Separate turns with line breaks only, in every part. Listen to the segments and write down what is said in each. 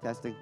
Testing.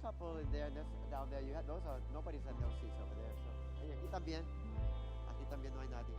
couple in there, and down there, you have those are nobody's had no seats over there. So, ayan, aquí también no hay nadie.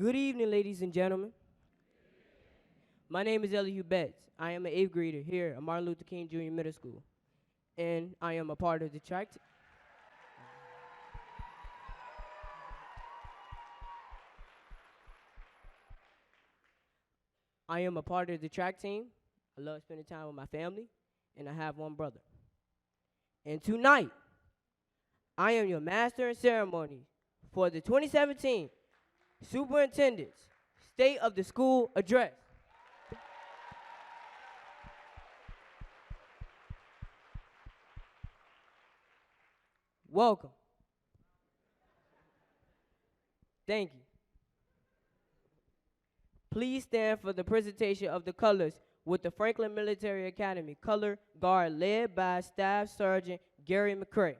Good evening, ladies and gentlemen. My name is Elihu Betts. I am an 8th grader here at Martin Luther King Jr. Middle School, and I am a part of the track. I am a part of the track team. I love spending time with my family, and I have one brother. And tonight, I am your master in ceremonies for the 2017 Superintendent's State of the School Address. Welcome. Thank you. Please stand for the presentation of the colors with the Franklin Military Academy Color Guard led by Staff Sergeant Gary McCray.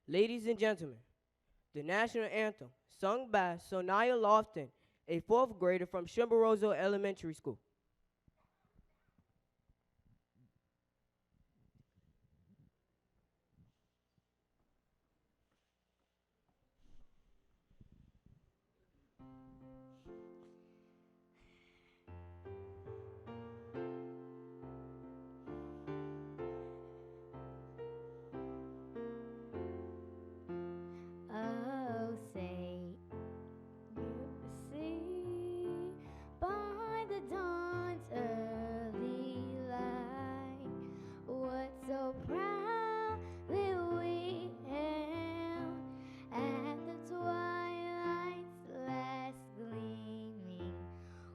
Ladies and gentlemen, the national anthem sung by Sonia Lofton, a 4th grader from Chimborazo Elementary School.
Oh, say you see by the dawn's early light what so proudly we hailed at the twilight's last gleaming,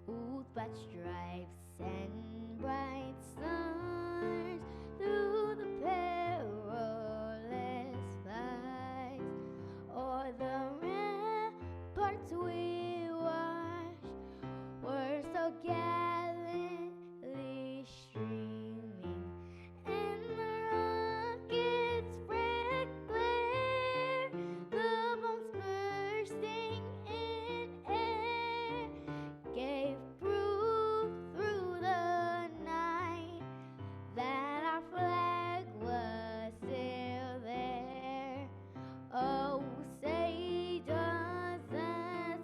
whose bright stripes and bright stars through the perilous fight o'er the ramparts we watched were so gallantly streaming, and the rocket's red glare, the bombs bursting in air, gave proof through the night that our flag was still there. Oh, say does that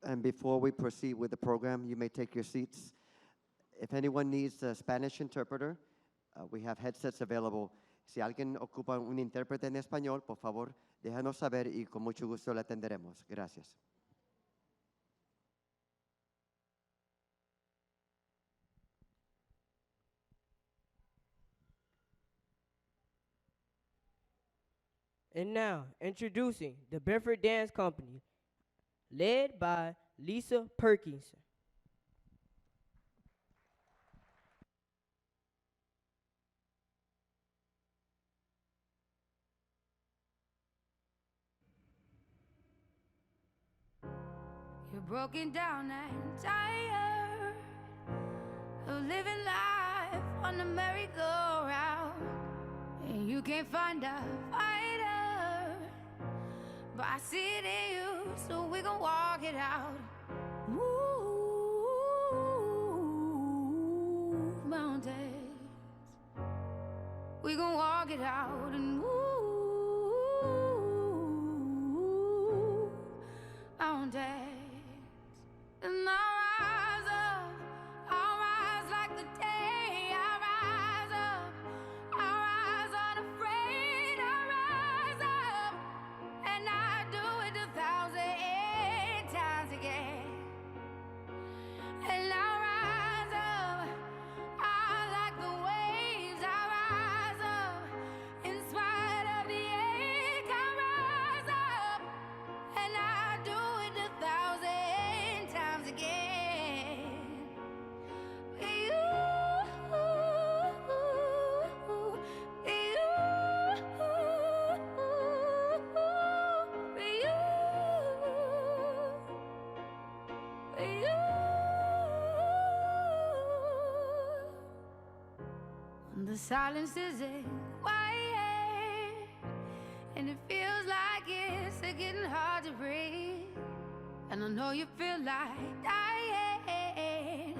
And before we proceed with the program, you may take your seats. If anyone needs a Spanish interpreter, we have headsets available. Si alguien ocupa un intérprete en español, por favor, déjanos saber y con mucho gusto le atenderemos. Gracias.
And now, introducing the Bedford Dance Company, led by Lisa Perkins.
You're broken down and tired of living life on the merry-go-round, and you can't find a fighter, but I see it in you, so we gon' walk it out. Move mountains, we gon' walk it out and move mountains. And I'll rise like the day. I'll rise up, I'll rise unafraid. I'll rise up, and I do it 1,000 times again. And I'll rise up, I like the waves. I'll rise up, in spite of the ache. I'll rise up, and I do it 1,000 times again. The silence isn't quiet, and it feels like it's getting hard to breathe. And I know you feel like dying,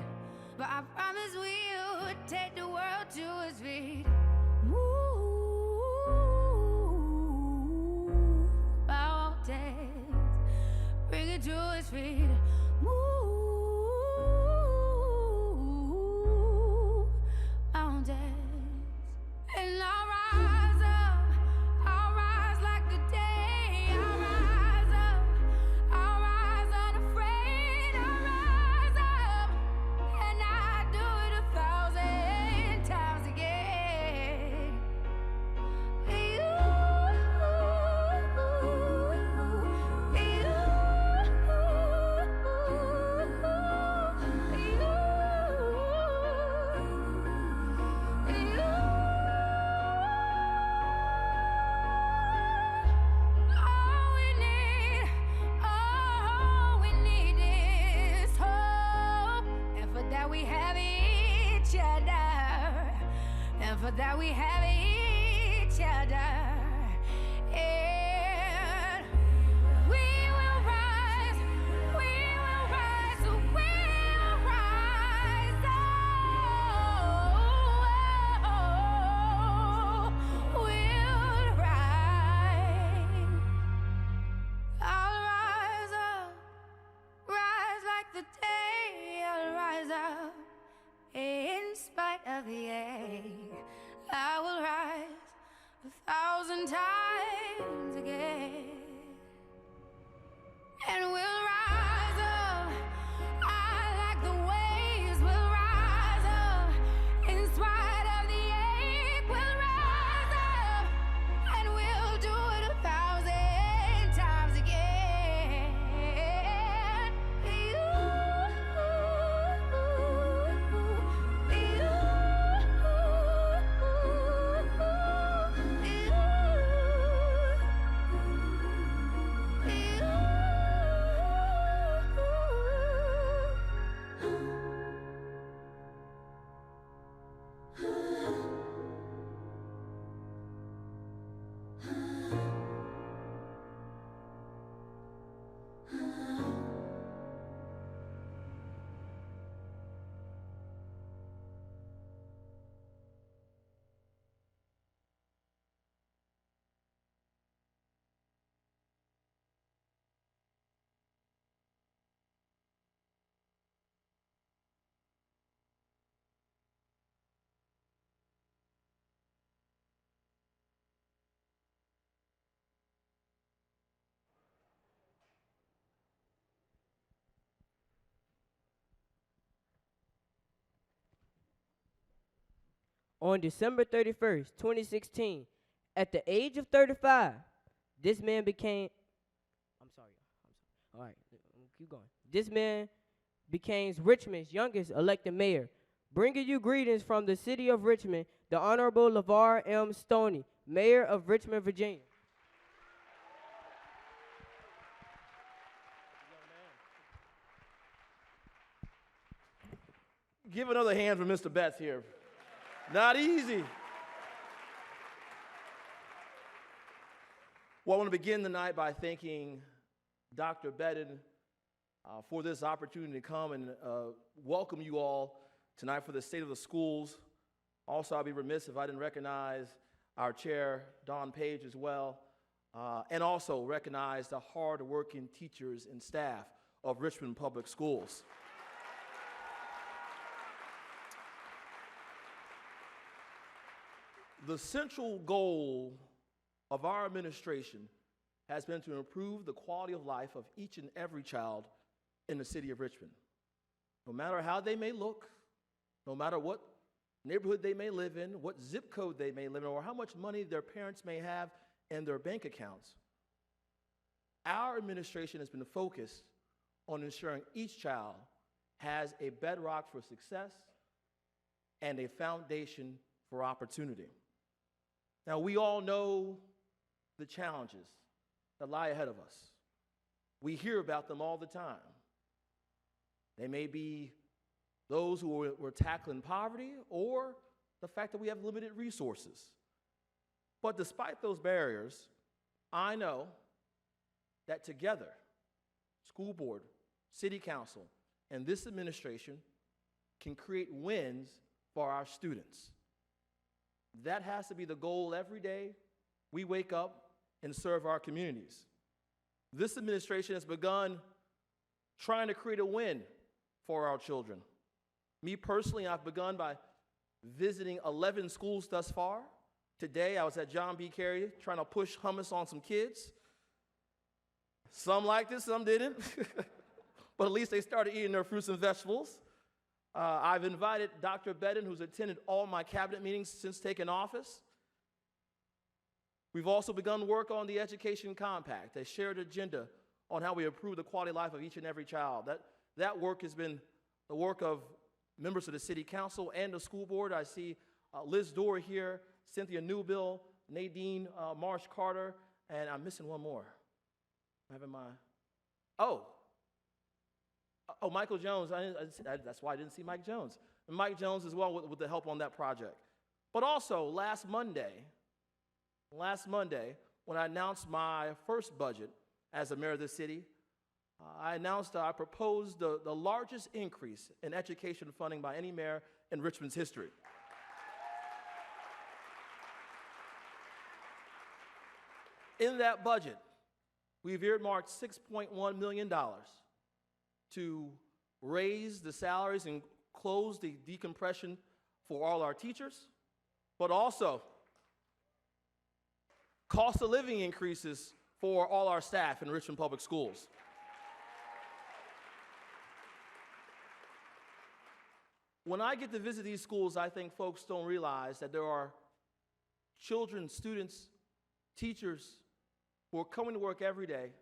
but I promise we'll take the world to its feet. Move mountains, bring it to its feet. Move mountains. And I'll rise up, I'll rise like the day. I'll rise up, I'll rise unafraid. I'll rise up, and I do it 1,000 times again. All we need is hope, and for that we have each other, and for that we have each other. And we will rise, we will rise, we'll rise. Oh, we'll rise. I'll rise up, rise like the day. I'll rise up, in spite of the ache. I will rise 1,000
On December 31st, 2016, at the age of 35, this man became, I'm sorry. All right, keep going. This man became Richmond's youngest elected mayor. Bringing you greetings from the city of Richmond, the Honorable LeVar M. Stoney, Mayor of Richmond, Virginia.
Give another hand for Mr. Betts here. Not easy. Well, I want to begin tonight by thanking Dr. Bedden for this opportunity to come and welcome you all tonight for the State of the Schools. Also, I'd be remiss if I didn't recognize our chair, Don Page, as well, and also recognize the hard-working teachers and staff of Richmond Public Schools. The central goal of our administration has been to improve the quality of life of each and every child in the city of Richmond. No matter how they may look, no matter what neighborhood they may live in, what zip code they may live in, or how much money their parents may have in their bank accounts, our administration has been focused on ensuring each child has a bedrock for success and a foundation for opportunity. Now, we all know the challenges that lie ahead of us. We hear about them all the time. They may be those who were tackling poverty or the fact that we have limited resources. But despite those barriers, I know that together, school board, city council, and this administration can create wins for our students. That has to be the goal every day we wake up and serve our communities. This administration has begun trying to create a win for our children. Me personally, I've begun by visiting 11 schools thus far. Today, I was at John B. Carey trying to push hummus on some kids. Some liked it, some didn't. But at least they started eating their fruits and vegetables. I've invited Dr. Bedden, who's attended all my cabinet meetings since taking office. We've also begun work on the Education Compact, a shared agenda on how we improve the quality of life of each and every child. That work has been the work of members of the City Council and the school board. I see Liz Dorr here, Cynthia Newbill, Nadine Marsh Carter, and I'm missing one more. Michael Jones. That's why I didn't see Mike Jones. And Mike Jones as well with the help on that project. But also, last Monday, when I announced my first budget as a mayor of the city, I proposed the largest increase in education funding by any mayor in Richmond's history. In that budget, we've earmarked $6.1 million to raise the salaries and close the decompression for all our teachers, but also cost of living increases for all our staff in Richmond Public Schools. When I get to visit these schools, I think folks don't realize that there are children, students, teachers who are coming to work every day,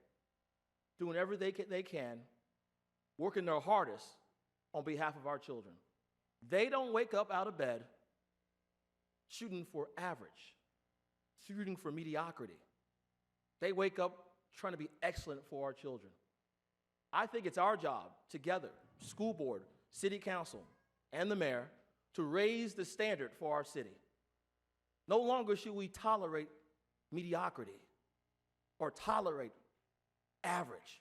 doing everything they can, working their hardest on behalf of our children. They don't wake up out of bed shooting for average, shooting for mediocrity. They wake up trying to be excellent for our children. I think it's our job together, school board, city council, and the mayor, to raise the standard for our city. No longer should we tolerate mediocrity or tolerate average.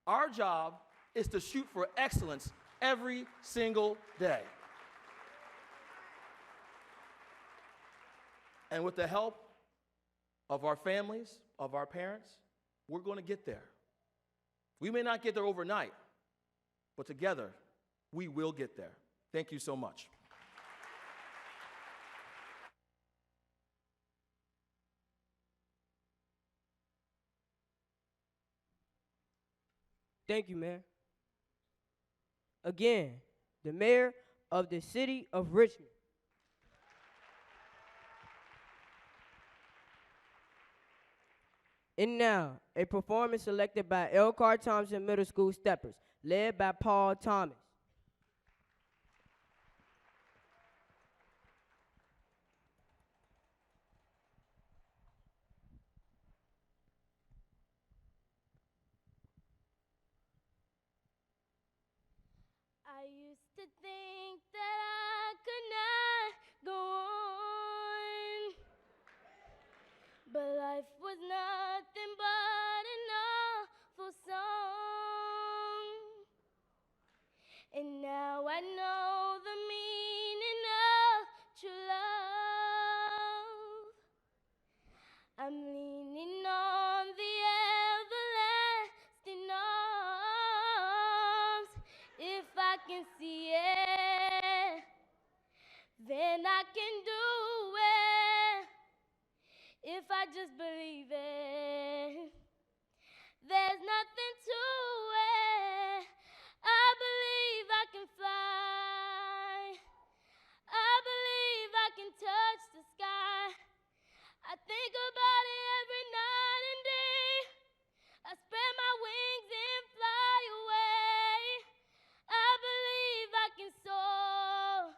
Our job is to shoot for excellence every single day. And with the help of our families, of our parents, we're going to get there. We may not get there overnight, but together, we will get there. Thank you so much.
Thank you, Mayor. Again, the mayor of the city of Richmond. And now, a performance selected by Elkhart Thompson Middle School Steppers, led by Paul Thomas.
I used to think that I could not go on, but life was nothing but an awful song. And now I know the meaning of true love. I'm leaning on the everlasting arms. If I can see it, then I can do it. If I just believe it, there's nothing to it. I believe I can fly. I believe I can touch the sky. I think about it every night and day. I spread my wings and fly away. I believe I can soar.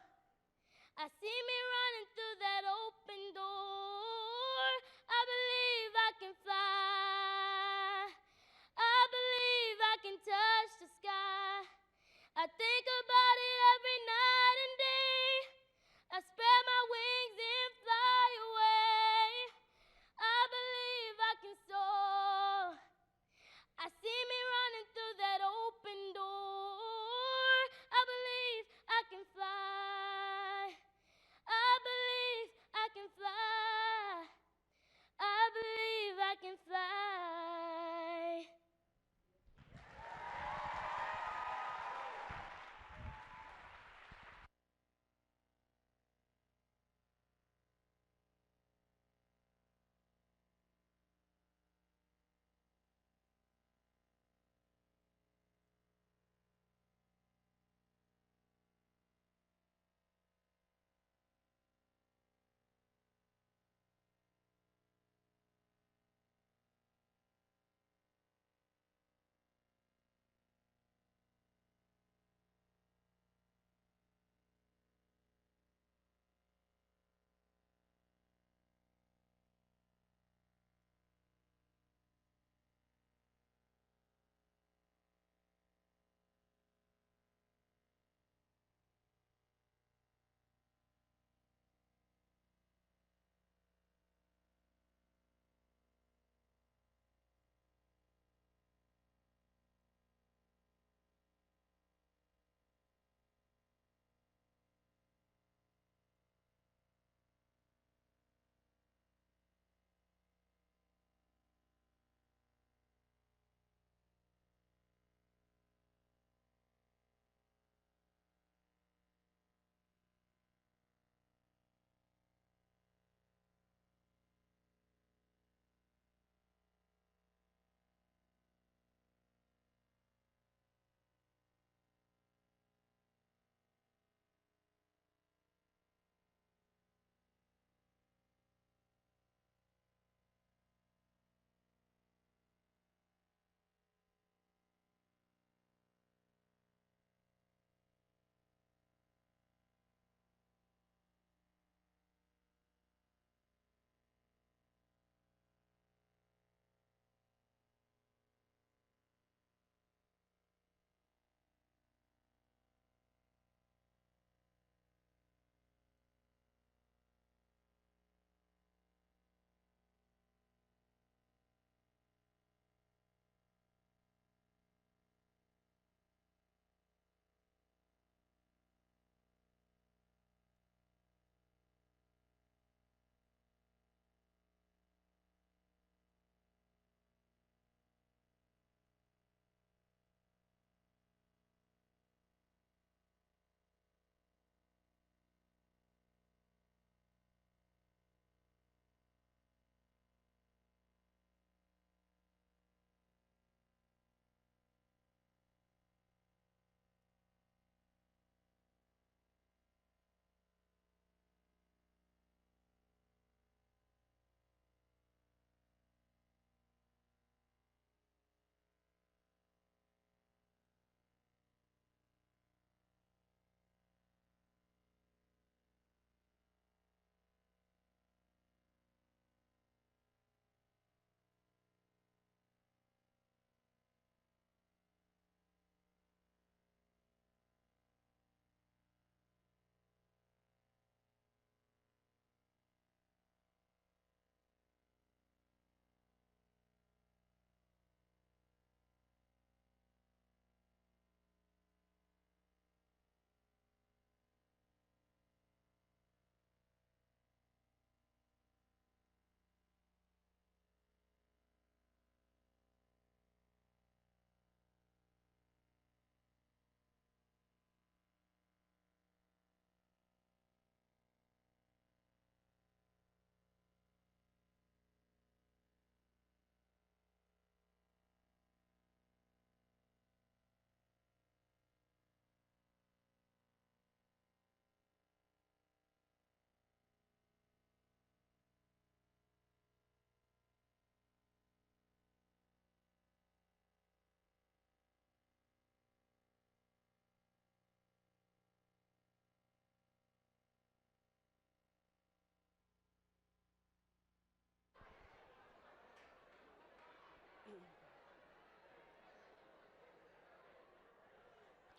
I see me running through that open door. I believe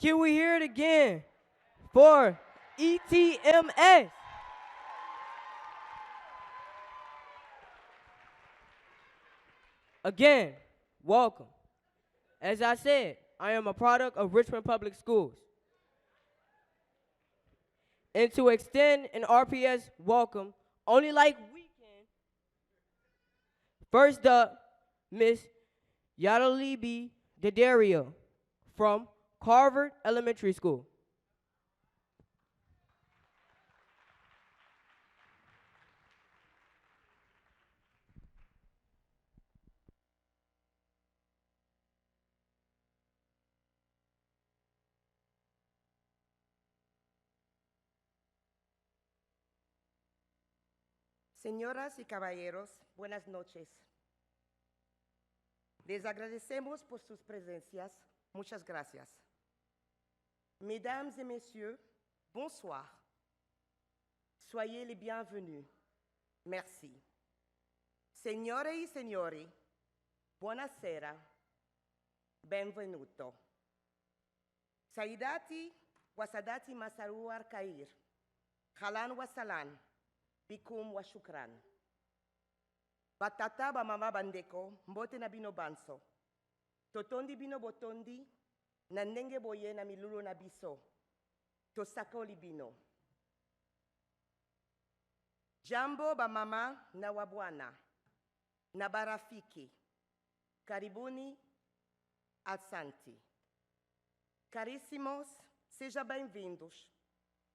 Can we hear it again for ETMS? Again, welcome. As I said, I am a product of Richmond Public Schools. And to extend an RPS welcome, only like we can, first up, Miss Yadalibi Daddario from Harvard Elementary School.
Señoras y caballeros, buenas noches. Les agradecemos por sus presencias. Muchas gracias. Mesdames et messieurs, bonsoir. Soyez les bienvenus. Merci. Signore e signori, buonasera. Benvenuto. Saidati wasadati masaru arkair. Halan wasalan. Bikum wa shukran. Batata ba mama bandeko, mbote na bino banso. Totondi bino botondi, na ndenge boye na milulu na biso. Tosako libino. Jambo ba mama na wabwana. Na barafiki. Karibuni, asante. Caríssimos, sejam bem-vindos.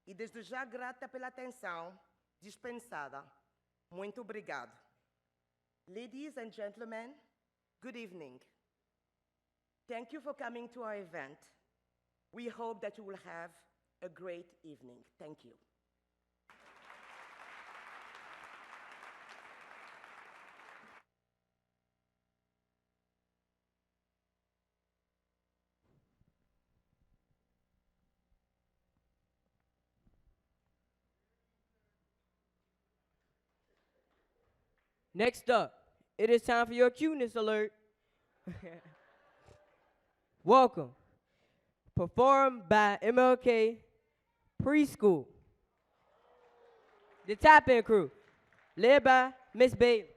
E desde já grata pela atenção dispensada. Muito obrigado. Ladies and gentlemen, good evening. Thank you for coming to our event. We hope that you will have a great evening. Thank you.
Next up, it is time for your cuteness alert. Welcome. Performed by MLK Preschool. The Tap In Crew, led by Miss Bailey.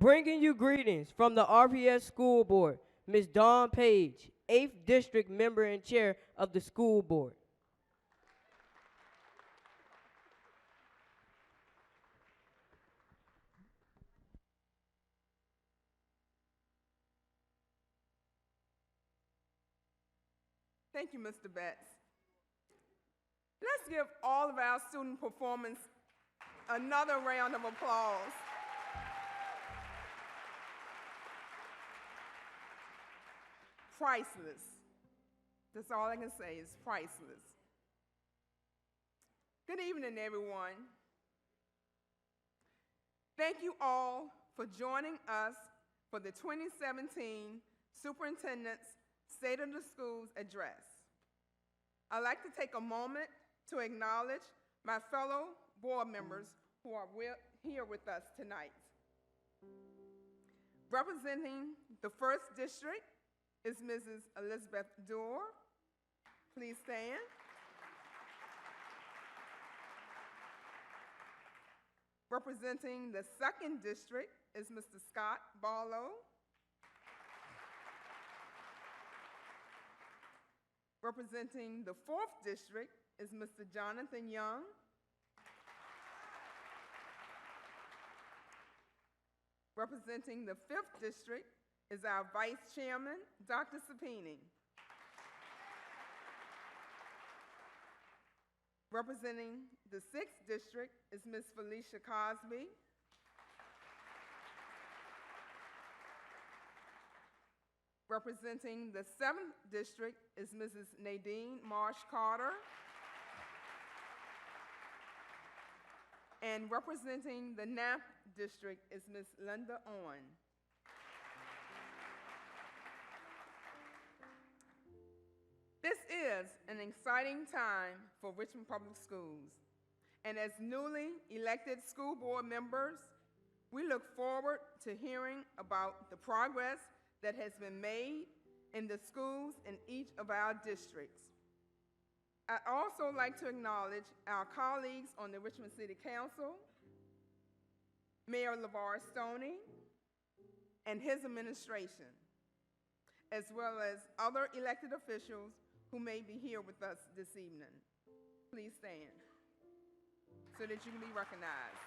Bringing you greetings from the RPS School Board, Ms. Dawn Page, 8th District Member and Chair of the School Board.
Thank you, Mr. Betts. Let's give all of our student performance another round of applause. Priceless. That's all I can say is priceless. Good evening, everyone. Thank you all for joining us for the 2017 Superintendent's State of the Schools Address. I'd like to take a moment to acknowledge my fellow board members who are here with us tonight. Representing the 1st District is Mrs. Elizabeth Dorr. Please stand. Representing the 2nd District is Mr. Scott Barlow. Representing the 4th District is Mr. Jonathan Young. Representing the 5th District is our Vice Chairman, Dr. Sapini. Representing the 6th District is Ms. Felicia Cosby. Representing the 7th District is Mrs. Nadine Marsh Carter. And representing the 9th District is Ms. Linda Owen. This is an exciting time for Richmond Public Schools. And as newly elected school board members, we look forward to hearing about the progress that has been made in the schools in each of our districts. I'd also like to acknowledge our colleagues on the Richmond City Council, Mayor LeVar Stoney, and his administration, as well as other elected officials who may be here with us this evening. Please stand so that you can be recognized.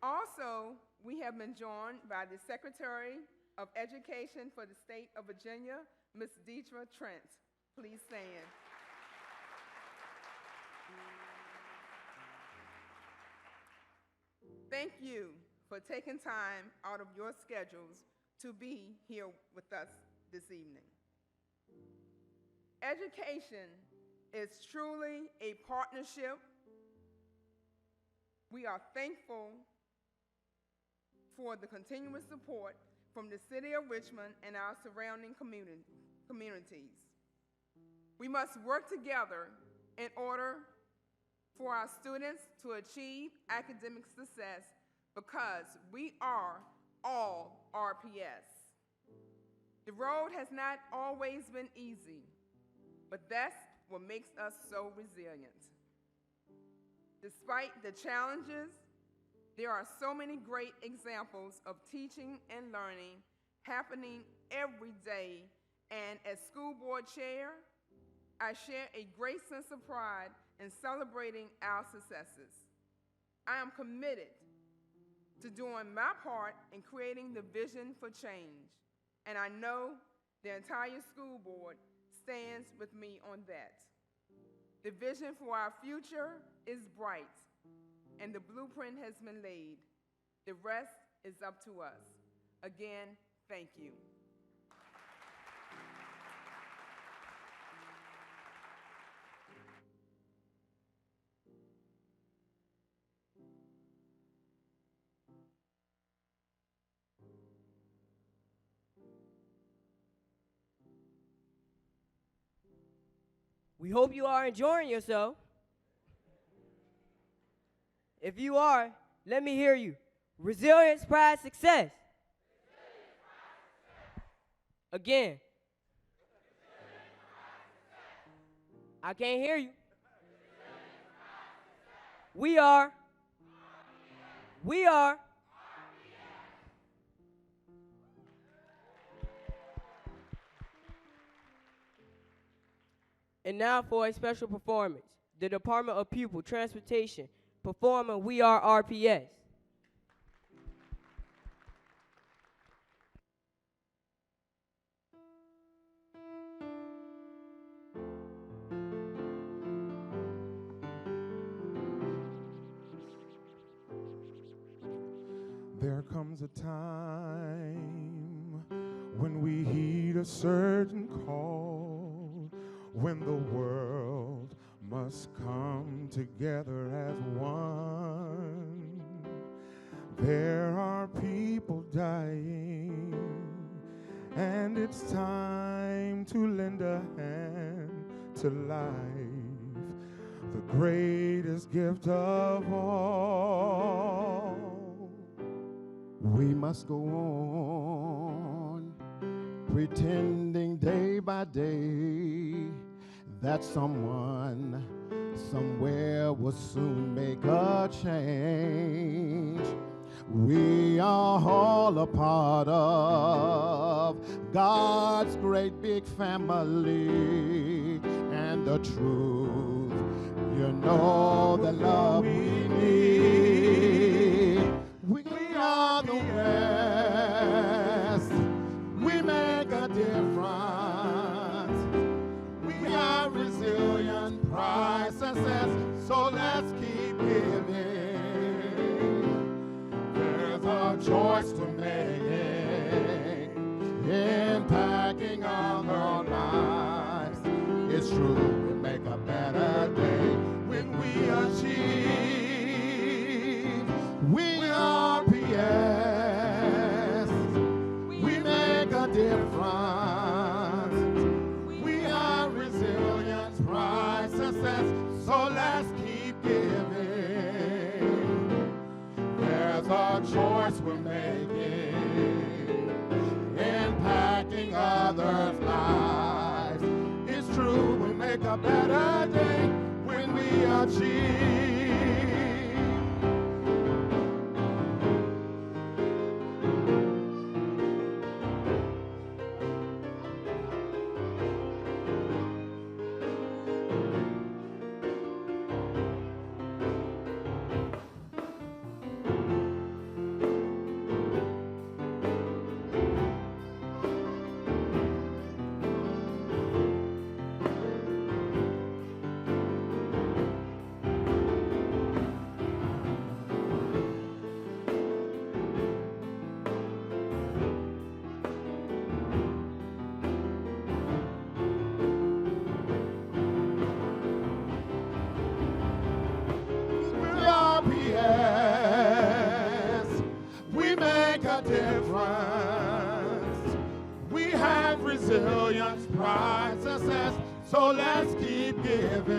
Also, we have been joined by the Secretary of Education for the state of Virginia, Ms. Deidre Trent. Please stand. Thank you for taking time out of your schedules to be here with us this evening. Education is truly a partnership. We are thankful for the continuous support from the City of Richmond and our surrounding communities. We must work together in order for our students to achieve academic success because we are all RPS. The road has not always been easy, but that's what makes us so resilient. Despite the challenges, there are so many great examples of teaching and learning happening every day, and as school board chair, I share a great sense of pride in celebrating our successes. I am committed to doing my part in creating the vision for change, and I know the entire school board stands with me on that. The vision for our future is bright, and the blueprint has been laid. The rest is up to us. Again, thank you.
We hope you are enjoying yourself. If you are, let me hear you. Resilience, pride, success. Again. I can't hear you. We are. We are. And now for a special performance, the Department of Pupil Transportation performing We Are RPS.
There comes a time when we heed a certain call, when the world must come together as one. There are people dying, and it's time to lend a hand to life, the greatest gift of all.
We must go on, pretending day by day that someone somewhere will soon make a change. We are all a part of God's great big family, and the truth, you know, the love we need. It's true, we make a better day when we achieve. We RPS, we make a difference. We are resilience, pride, success, so let's keep giving. There's a choice we're making, impacting others' lives. It's true, we make a better day when we achieve. RPS, we make a difference. We have resilience, pride, success, so let's keep giving.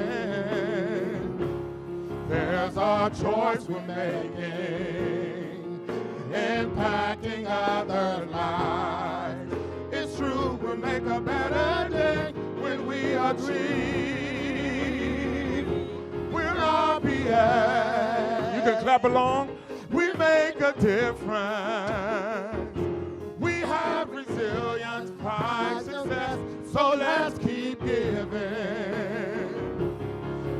There's a choice we're making, impacting other lives. It's true, we'll make a better day when we achieve. We're RPS. You can clap along. We make a difference. We have resilience, pride, success, so let's keep giving.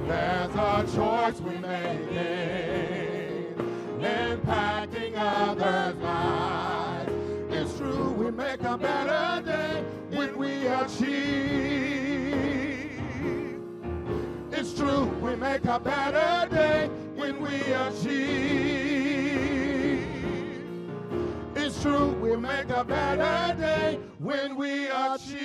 There's a choice we're making, impacting others' lives. It's true, we make a better day when we achieve. It's true, we make a better day when we achieve. It's true, we make a better day when we achieve.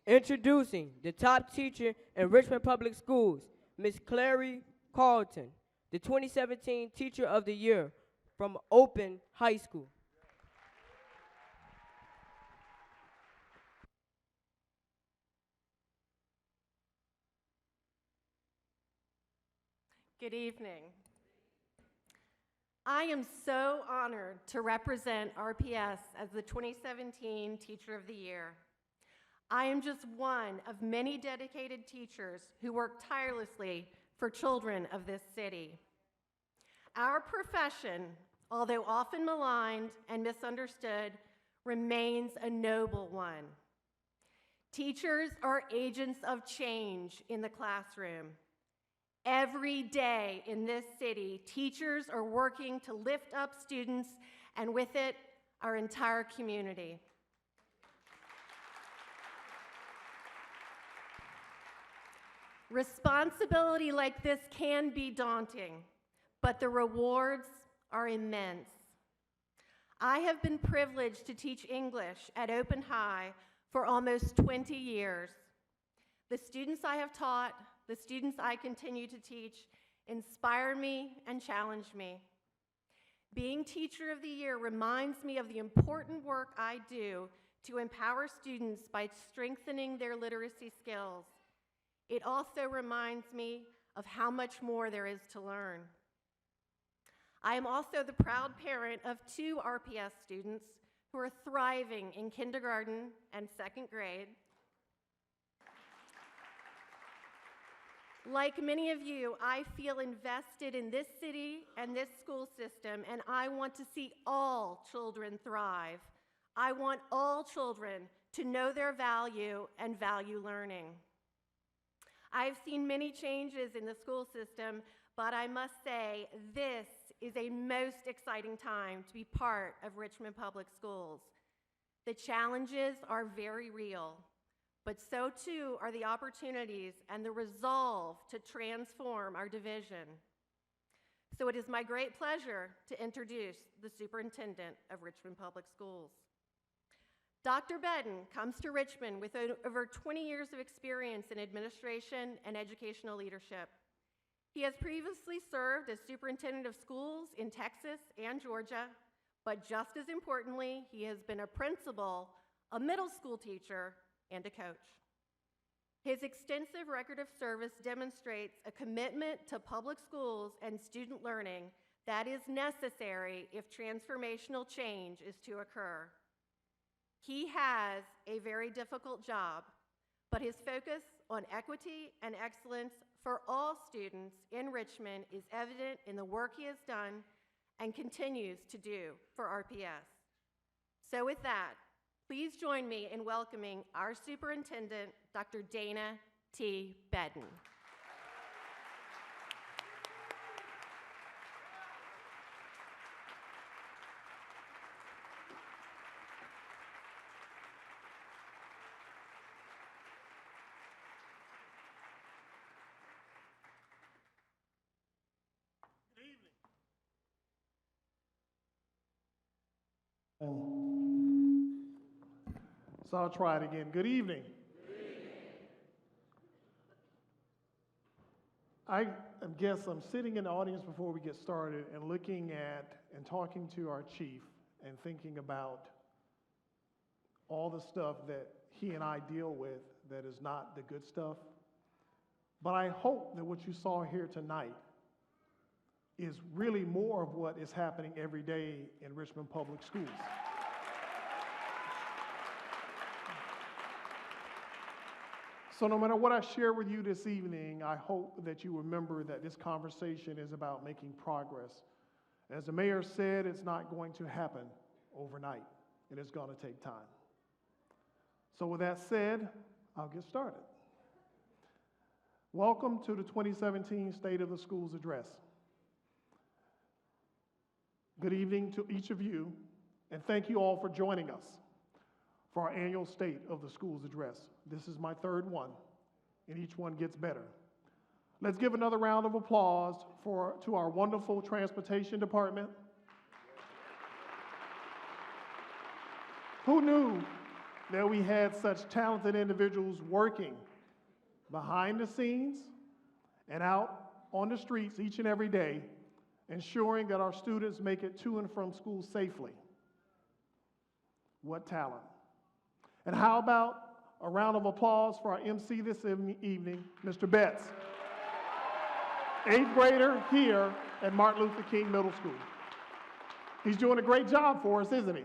Introducing the top teacher in Richmond Public Schools, Ms. Clary Carlton, the 2017 Teacher of the Year from Open High School.
Good evening. I am so honored to represent RPS as the 2017 Teacher of the Year. I am just one of many dedicated teachers who work tirelessly for children of this city. Our profession, although often maligned and misunderstood, remains a noble one. Teachers are agents of change in the classroom. Every day in this city, teachers are working to lift up students and with it, our entire community. Responsibility like this can be daunting, but the rewards are immense. I have been privileged to teach English at Open High for almost 20 years. The students I have taught, the students I continue to teach, inspire me and challenge me. Being Teacher of the Year reminds me of the important work I do to empower students by strengthening their literacy skills. It also reminds me of how much more there is to learn. I am also the proud parent of 2 RPS students who are thriving in kindergarten and 2nd grade. Like many of you, I feel invested in this city and this school system, and I want to see all children thrive. I want all children to know their value and value learning. I've seen many changes in the school system, but I must say this is a most exciting time to be part of Richmond Public Schools. The challenges are very real, but so too are the opportunities and the resolve to transform our division. So it is my great pleasure to introduce the Superintendent of Richmond Public Schools. Dr. Bedden comes to Richmond with over 20 years of experience in administration and educational leadership. He has previously served as superintendent of schools in Texas and Georgia, but just as importantly, he has been a principal, a middle school teacher, and a coach. His extensive record of service demonstrates a commitment to public schools and student learning that is necessary if transformational change is to occur. He has a very difficult job, but his focus on equity and excellence for all students in Richmond is evident in the work he has done and continues to do for RPS. So with that, please join me in welcoming our superintendent, Dr. Dana T. Bedden.
So I'll try it again. Good evening. I guess I'm sitting in the audience before we get started and looking at and talking to our chief and thinking about all the stuff that he and I deal with that is not the good stuff. But I hope that what you saw here tonight is really more of what is happening every day in Richmond Public Schools. So no matter what I share with you this evening, I hope that you remember that this conversation is about making progress. As the mayor said, it's not going to happen overnight. It is going to take time. So with that said, I'll get started. Welcome to the 2017 State of the Schools Address. Good evening to each of you, and thank you all for joining us for our annual State of the Schools Address. This is my third one, and each one gets better. Let's give another round of applause to our wonderful transportation department. Who knew that we had such talented individuals working behind the scenes and out on the streets each and every day, ensuring that our students make it to and from school safely? What talent. And how about a round of applause for our MC this evening, Mr. Betts, 8th grader here at Martin Luther King Middle School. He's doing a great job for us, isn't he?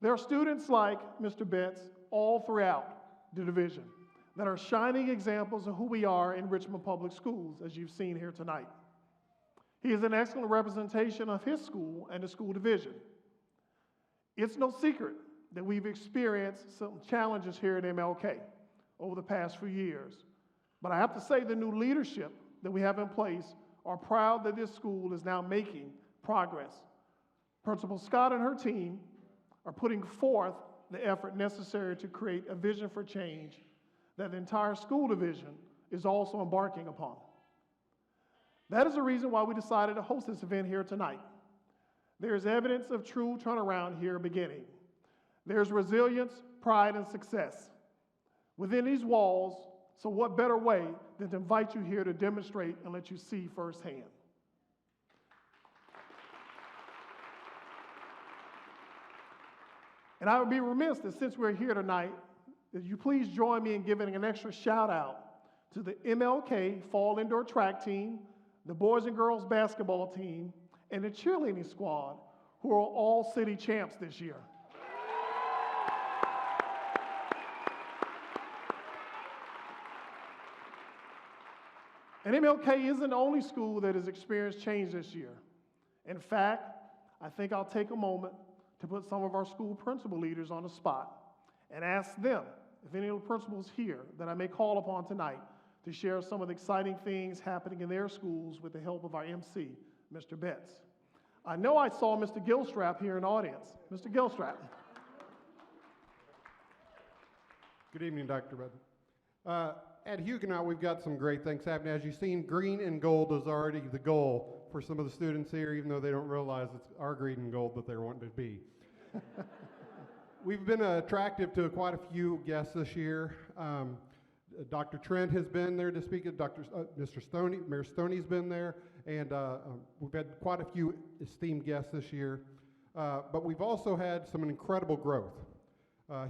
There are students like Mr. Betts all throughout the division that are shining examples of who we are in Richmond Public Schools, as you've seen here tonight. He is an excellent representation of his school and the school division. It's no secret that we've experienced some challenges here at MLK over the past few years. But I have to say the new leadership that we have in place are proud that this school is now making progress. Principal Scott and her team are putting forth the effort necessary to create a vision for change that the entire school division is also embarking upon. That is the reason why we decided to host this event here tonight. There is evidence of true turnaround here beginning. There's resilience, pride, and success within these walls, so what better way than to invite you here to demonstrate and let you see firsthand. And I would be remiss that since we're here tonight, that you please join me in giving an extra shout out to the MLK Fall Indoor Track Team, the boys and girls basketball team, and the cheerleading squad, who are all city champs this year. And MLK isn't the only school that has experienced change this year. In fact, I think I'll take a moment to put some of our school principal leaders on the spot and ask them if any of the principals here that I may call upon tonight to share some of the exciting things happening in their schools with the help of our MC, Mr. Betts. I know I saw Mr. Gilstrap here in the audience. Mr. Gilstrap.
Good evening, Dr. Bedden. At Huguenot, we've got some great things happening. As you've seen, green and gold is already the goal for some of the students here, even though they don't realize it's our green and gold that they're wanting to be. We've been attractive to quite a few guests this year. Dr. Trent has been there to speak. Mr. Stoney, Mayor Stoney's been there, and we've had quite a few esteemed guests this year. But we've also had some incredible growth.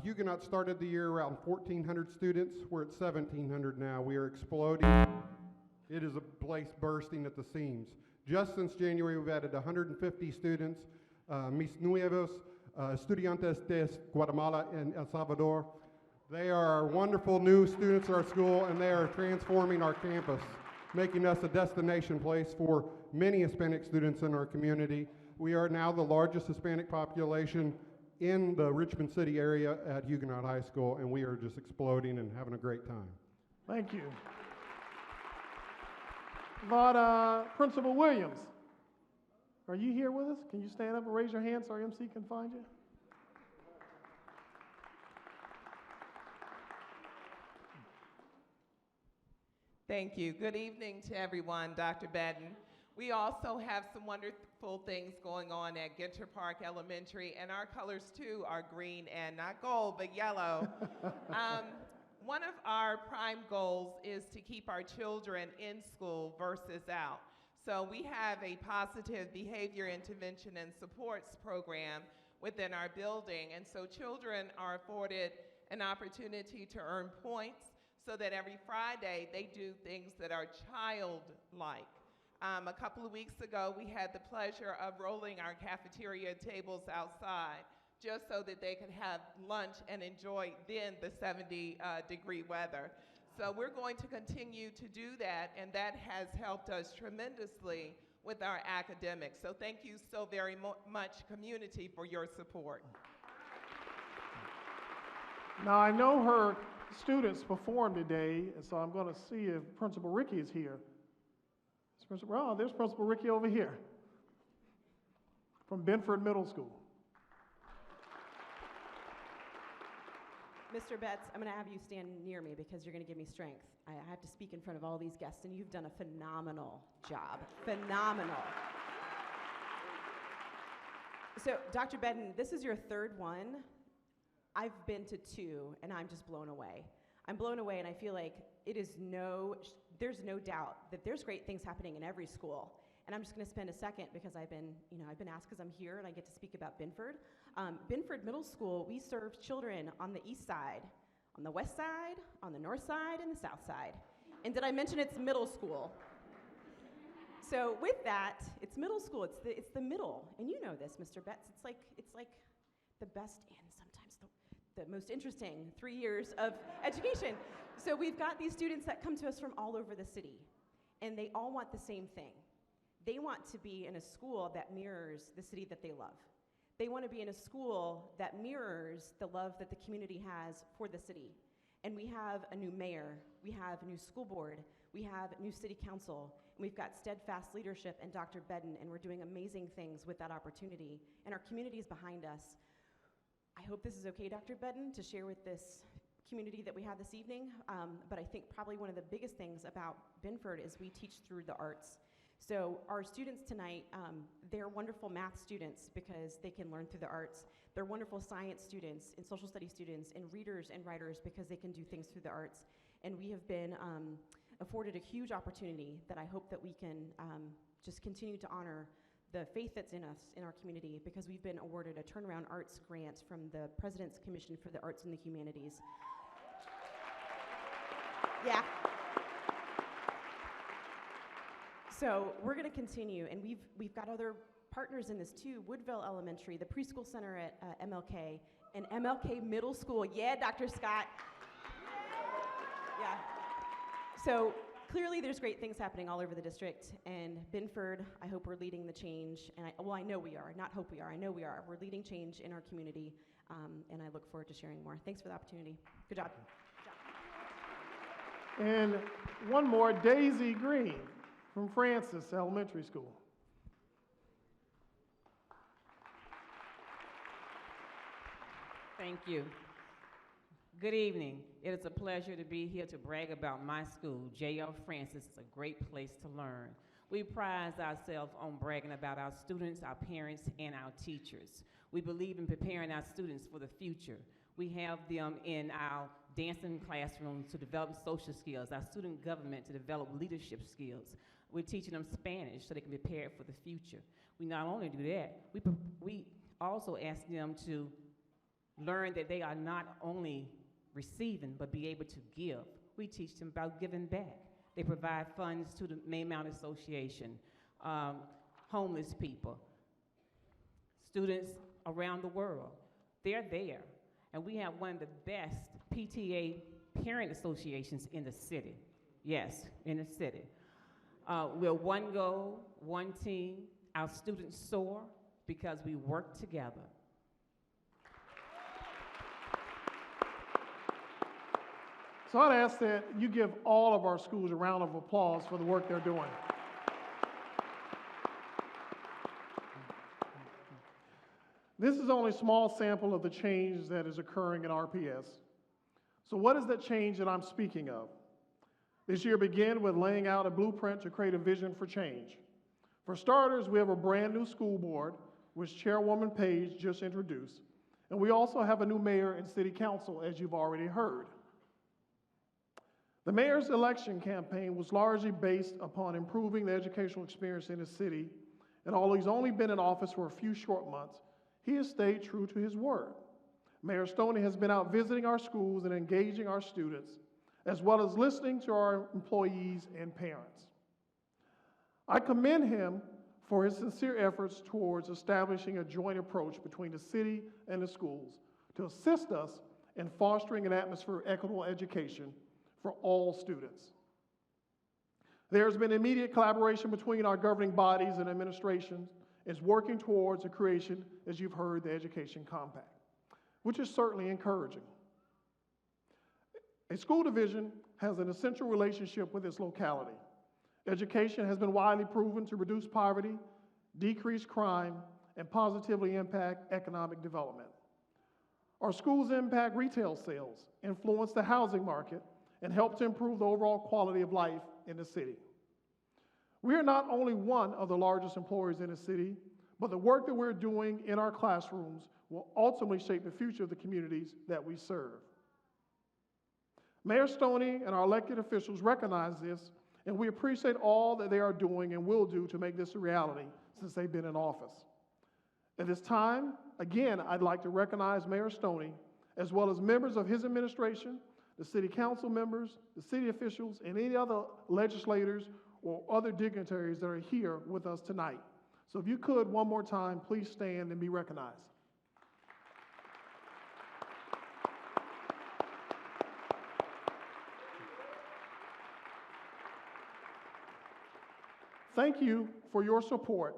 Huguenot started the year around 1,400 students. We're at 1,700 now. We are exploding. It is a place bursting at the seams. Just since January, we've added 150 students, mis nuevos estudiantes de Guatemala and El Salvador. They are wonderful new students at our school, and they are transforming our campus, making us a destination place for many Hispanic students in our community. We are now the largest Hispanic population in the Richmond City area at Huguenot High School, and we are just exploding and having a great time.
Thank you. But Principal Williams, are you here with us? Can you stand up and raise your hand so our MC can find you?
Thank you. Good evening to everyone, Dr. Bedden. We also have some wonderful things going on at Ginter Park Elementary, and our colors too are green and not gold, but yellow. One of our prime goals is to keep our children in school versus out. So we have a positive behavior intervention and supports program within our building, and so children are afforded an opportunity to earn points so that every Friday they do things that are childlike. A couple of weeks ago, we had the pleasure of rolling our cafeteria tables outside just so that they could have lunch and enjoy then the 70-degree weather. So we're going to continue to do that, and that has helped us tremendously with our academics. So thank you so very much, community, for your support.
Now, I know her students performed today, and so I'm going to see if Principal Ricky is here. Oh, there's Principal Ricky over here from Benford Middle School.
Mr. Betts, I'm going to have you stand near me because you're going to give me strength. I have to speak in front of all these guests, and you've done a phenomenal job. Phenomenal. So, Dr. Bedden, this is your third one. I've been to two, and I'm just blown away. I'm blown away, and I feel like there's no doubt that there's great things happening in every school. And I'm just going to spend a second because I've been asked because I'm here and I get to speak about Benford. Benford Middle School, we serve children on the east side, on the west side, on the north side, and the south side. And did I mention it's middle school? So with that, it's middle school. It's the middle, and you know this, Mr. Betts. It's like the best and sometimes the most interesting 3 years of education. So we've got these students that come to us from all over the city, and they all want the same thing. They want to be in a school that mirrors the city that they love. They want to be in a school that mirrors the love that the community has for the city. And we have a new mayor, we have a new school board, we have a new city council, and we've got steadfast leadership and Dr. Bedden, and we're doing amazing things with that opportunity. And our community is behind us. I hope this is okay, Dr. Bedden, to share with this community that we have this evening, but I think probably one of the biggest things about Benford is we teach through the arts. So our students tonight, they're wonderful math students because they can learn through the arts. They're wonderful science students and social studies students and readers and writers because they can do things through the arts. And we have been afforded a huge opportunity that I hope that we can just continue to honor the faith that's in us, in our community, because we've been awarded a Turnaround Arts grant from the President's Commission for the Arts and the Humanities. Yeah. So we're going to continue, and we've got other partners in this too. Woodville Elementary, the preschool center at MLK, and MLK Middle School. Yeah, Dr. Scott. Yeah. So clearly there's great things happening all over the district, and Benford, I hope we're leading the change, and I know we are, not hope we are, I know we are. We're leading change in our community, and I look forward to sharing more. Thanks for the opportunity. Good job.
And one more, Daisy Green from Francis Elementary School.
Thank you. Good evening. It is a pleasure to be here to brag about my school. J.L. Francis is a great place to learn. We pride ourselves on bragging about our students, our parents, and our teachers. We believe in preparing our students for the future. We have them in our dancing classrooms to develop social skills, our student government to develop leadership skills. We're teaching them Spanish so they can be prepared for the future. We not only do that, we also ask them to learn that they are not only receiving, but be able to give. We teach them about giving back. They provide funds to the Maymount Association, homeless people, students around the world. They're there. And we have one of the best PTA parent associations in the city. Yes, in the city. We're one goal, one team. Our students soar because we work together.
So I'd ask that you give all of our schools a round of applause for the work they're doing. This is only a small sample of the change that is occurring in RPS. So what is that change that I'm speaking of? This year began with laying out a blueprint to create a vision for change. For starters, we have a brand new school board, which Chairwoman Page just introduced. And we also have a new mayor and city council, as you've already heard. The mayor's election campaign was largely based upon improving the educational experience in the city, and although he's only been in office for a few short months, he has stayed true to his word. Mayor Stoney has been out visiting our schools and engaging our students, as well as listening to our employees and parents. I commend him for his sincere efforts towards establishing a joint approach between the city and the schools to assist us in fostering an atmosphere of equitable education for all students. There's been immediate collaboration between our governing bodies and administrations is working towards the creation, as you've heard, the Education Compact, which is certainly encouraging. A school division has an essential relationship with its locality. Education has been widely proven to reduce poverty, decrease crime, and positively impact economic development. Our schools impact retail sales, influence the housing market, and help to improve the overall quality of life in the city. We are not only one of the largest employers in the city, but the work that we're doing in our classrooms will ultimately shape the future of the communities that we serve. Mayor Stoney and our elected officials recognize this, and we appreciate all that they are doing and will do to make this a reality since they've been in office. At this time, again, I'd like to recognize Mayor Stoney, as well as members of his administration, the city council members, the city officials, and any other legislators or other dignitaries that are here with us tonight. So if you could, one more time, please stand and be recognized. Thank you for your support.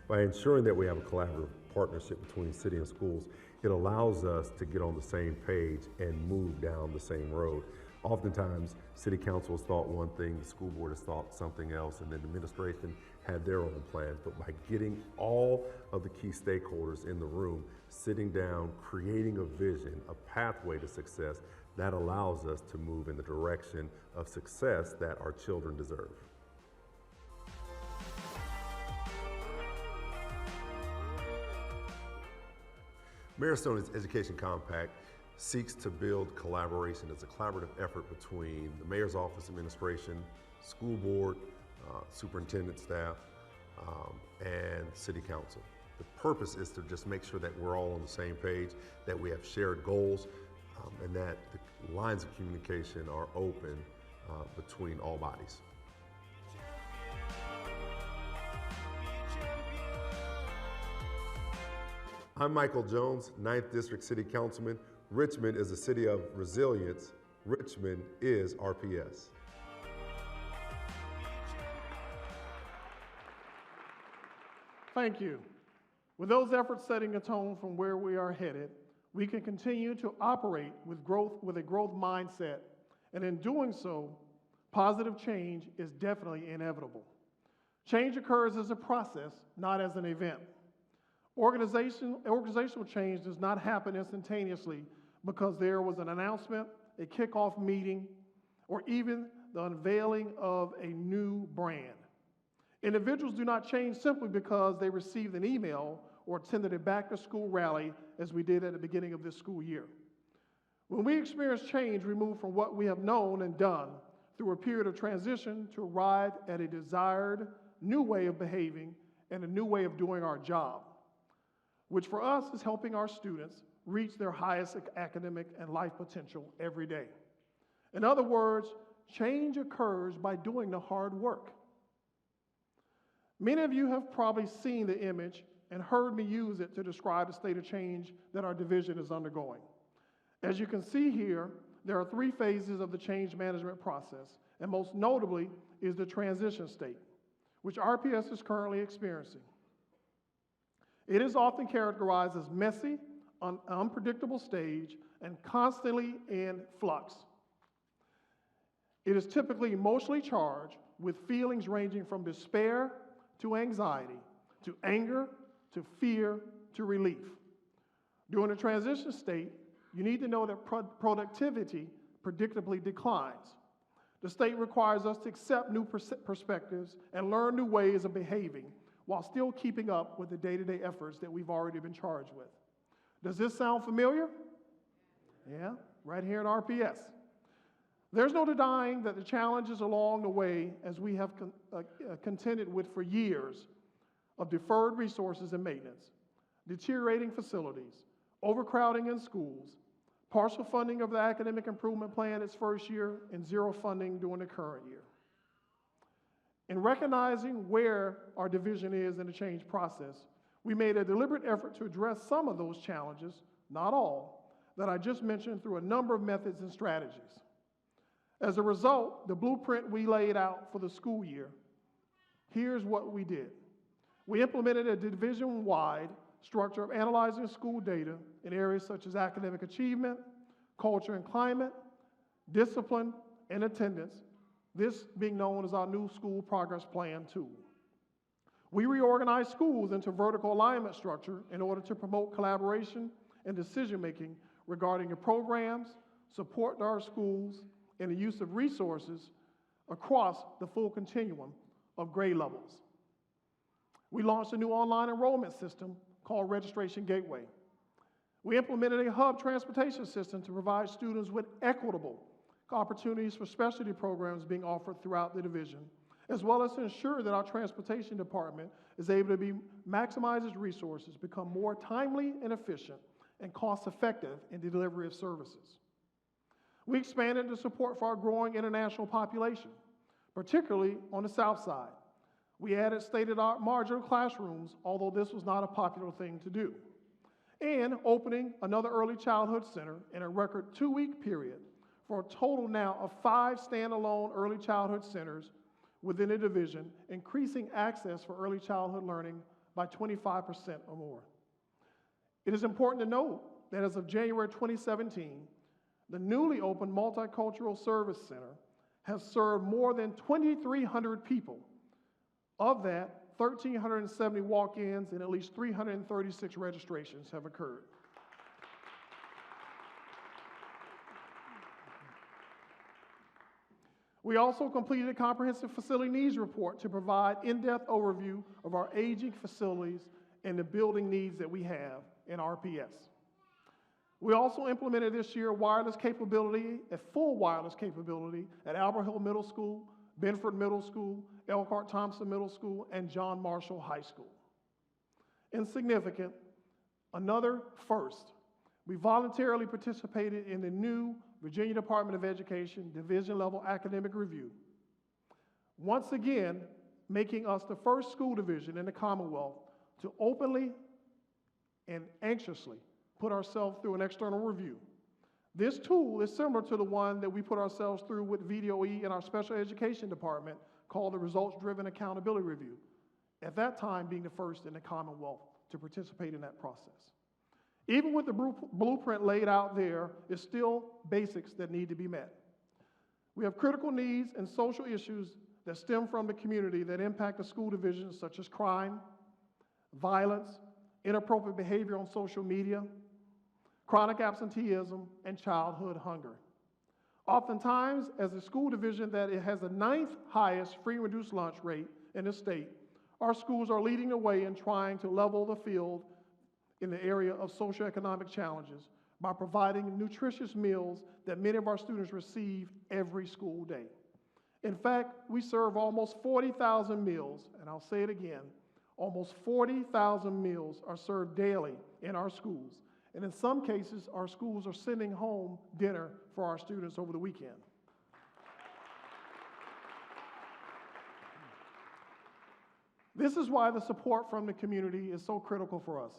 By ensuring that we have a collaborative partnership between city and schools, it allows us to get on the same page and move down the same road. Oftentimes, city council has thought one thing, the school board has thought something else, and then the administration had their own plans. But by getting all of the key stakeholders in the room, sitting down, creating a vision, a pathway to success, that allows us to move in the direction of success that our children deserve. Mayor Stoney's Education Compact seeks to build collaboration. It's a collaborative effort between the mayor's office, administration, school board, superintendent staff, and city council. The purpose is to just make sure that we're all on the same page, that we have shared goals, and that the lines of communication are open between all bodies. I'm Michael Jones, 9th District City Councilman. Richmond is a city of resilience. Richmond is RPS.
Thank you. With those efforts setting a tone from where we are headed, we can continue to operate with a growth mindset, and in doing so, positive change is definitely inevitable. Change occurs as a process, not as an event. Organizational change does not happen instantaneously because there was an announcement, a kickoff meeting, or even the unveiling of a new brand. Individuals do not change simply because they received an email or attended a back-to-school rally as we did at the beginning of this school year. When we experience change, we move from what we have known and done through a period of transition to arrive at a desired new way of behaving and a new way of doing our job, which for us is helping our students reach their highest academic and life potential every day. In other words, change occurs by doing the hard work. Many of you have probably seen the image and heard me use it to describe the state of change that our division is undergoing. As you can see here, there are 3 phases of the change management process, and most notably is the transition state, which RPS is currently experiencing. It is often characterized as messy, an unpredictable stage, and constantly in flux. It is typically emotionally charged with feelings ranging from despair to anxiety, to anger, to fear, to relief. During the transition state, you need to know that productivity predictably declines. The state requires us to accept new perspectives and learn new ways of behaving while still keeping up with the day-to-day efforts that we've already been charged with. Does this sound familiar? Yeah, right here at RPS. There's no denying that the challenges along the way, as we have contended with for years, of deferred resources and maintenance, deteriorating facilities, overcrowding in schools, partial funding of the academic improvement plan its first year, and 0 funding during the current year. In recognizing where our division is in the change process, we made a deliberate effort to address some of those challenges, not all, that I just mentioned through a number of methods and strategies. As a result, the blueprint we laid out for the school year, here's what we did. We implemented a division-wide structure of analyzing school data in areas such as academic achievement, culture and climate, discipline, and attendance, this being known as our new school progress plan tool. We reorganized schools into vertical alignment structure in order to promote collaboration and decision-making regarding the programs, support to our schools, and the use of resources across the full continuum of grade levels. We launched a new online enrollment system called Registration Gateway. We implemented a hub transportation system to provide students with equitable opportunities for specialty programs being offered throughout the division, as well as to ensure that our transportation department is able to maximize its resources, become more timely and efficient, and cost-effective in the delivery of services. We expanded the support for our growing international population, particularly on the South Side. We added state-of-the-art modular classrooms, although this was not a popular thing to do, and opening another early childhood center in a record 2-week period for a total now of 5 standalone early childhood centers within the division, increasing access for early childhood learning by 25% or more. It is important to note that as of January 2017, the newly opened Multicultural Service Center has served more than 2,300 people. Of that, 1,370 walk-ins and at least 336 registrations have occurred. We also completed a comprehensive facility needs report to provide in-depth overview of our aging facilities and the building needs that we have in RPS. We also implemented this year wireless capability, a full wireless capability at Albert Hill Middle School, Benford Middle School, Elkhart Thompson Middle School, and John Marshall High School. Insignificant, another first, we voluntarily participated in the new Virginia Department of Education division-level academic review, once again making us the first school division in the Commonwealth to openly and anxiously put ourselves through an external review. This tool is similar to the one that we put ourselves through with VDOE in our special education department called the Results-Driven Accountability Review, at that time being the first in the Commonwealth to participate in that process. Even with the blueprint laid out there, there's still basics that need to be met. We have critical needs and social issues that stem from the community that impact the school divisions, such as crime, violence, inappropriate behavior on social media, chronic absenteeism, and childhood hunger. Oftentimes, as a school division that it has the 9th highest free and reduced lunch rate in the state, our schools are leading the way in trying to level the field in the area of socioeconomic challenges by providing nutritious meals that many of our students receive every school day. In fact, we serve almost 40,000 meals, and I'll say it again, almost 40,000 meals are served daily in our schools. And in some cases, our schools are sending home dinner for our students over the weekend. This is why the support from the community is so critical for us.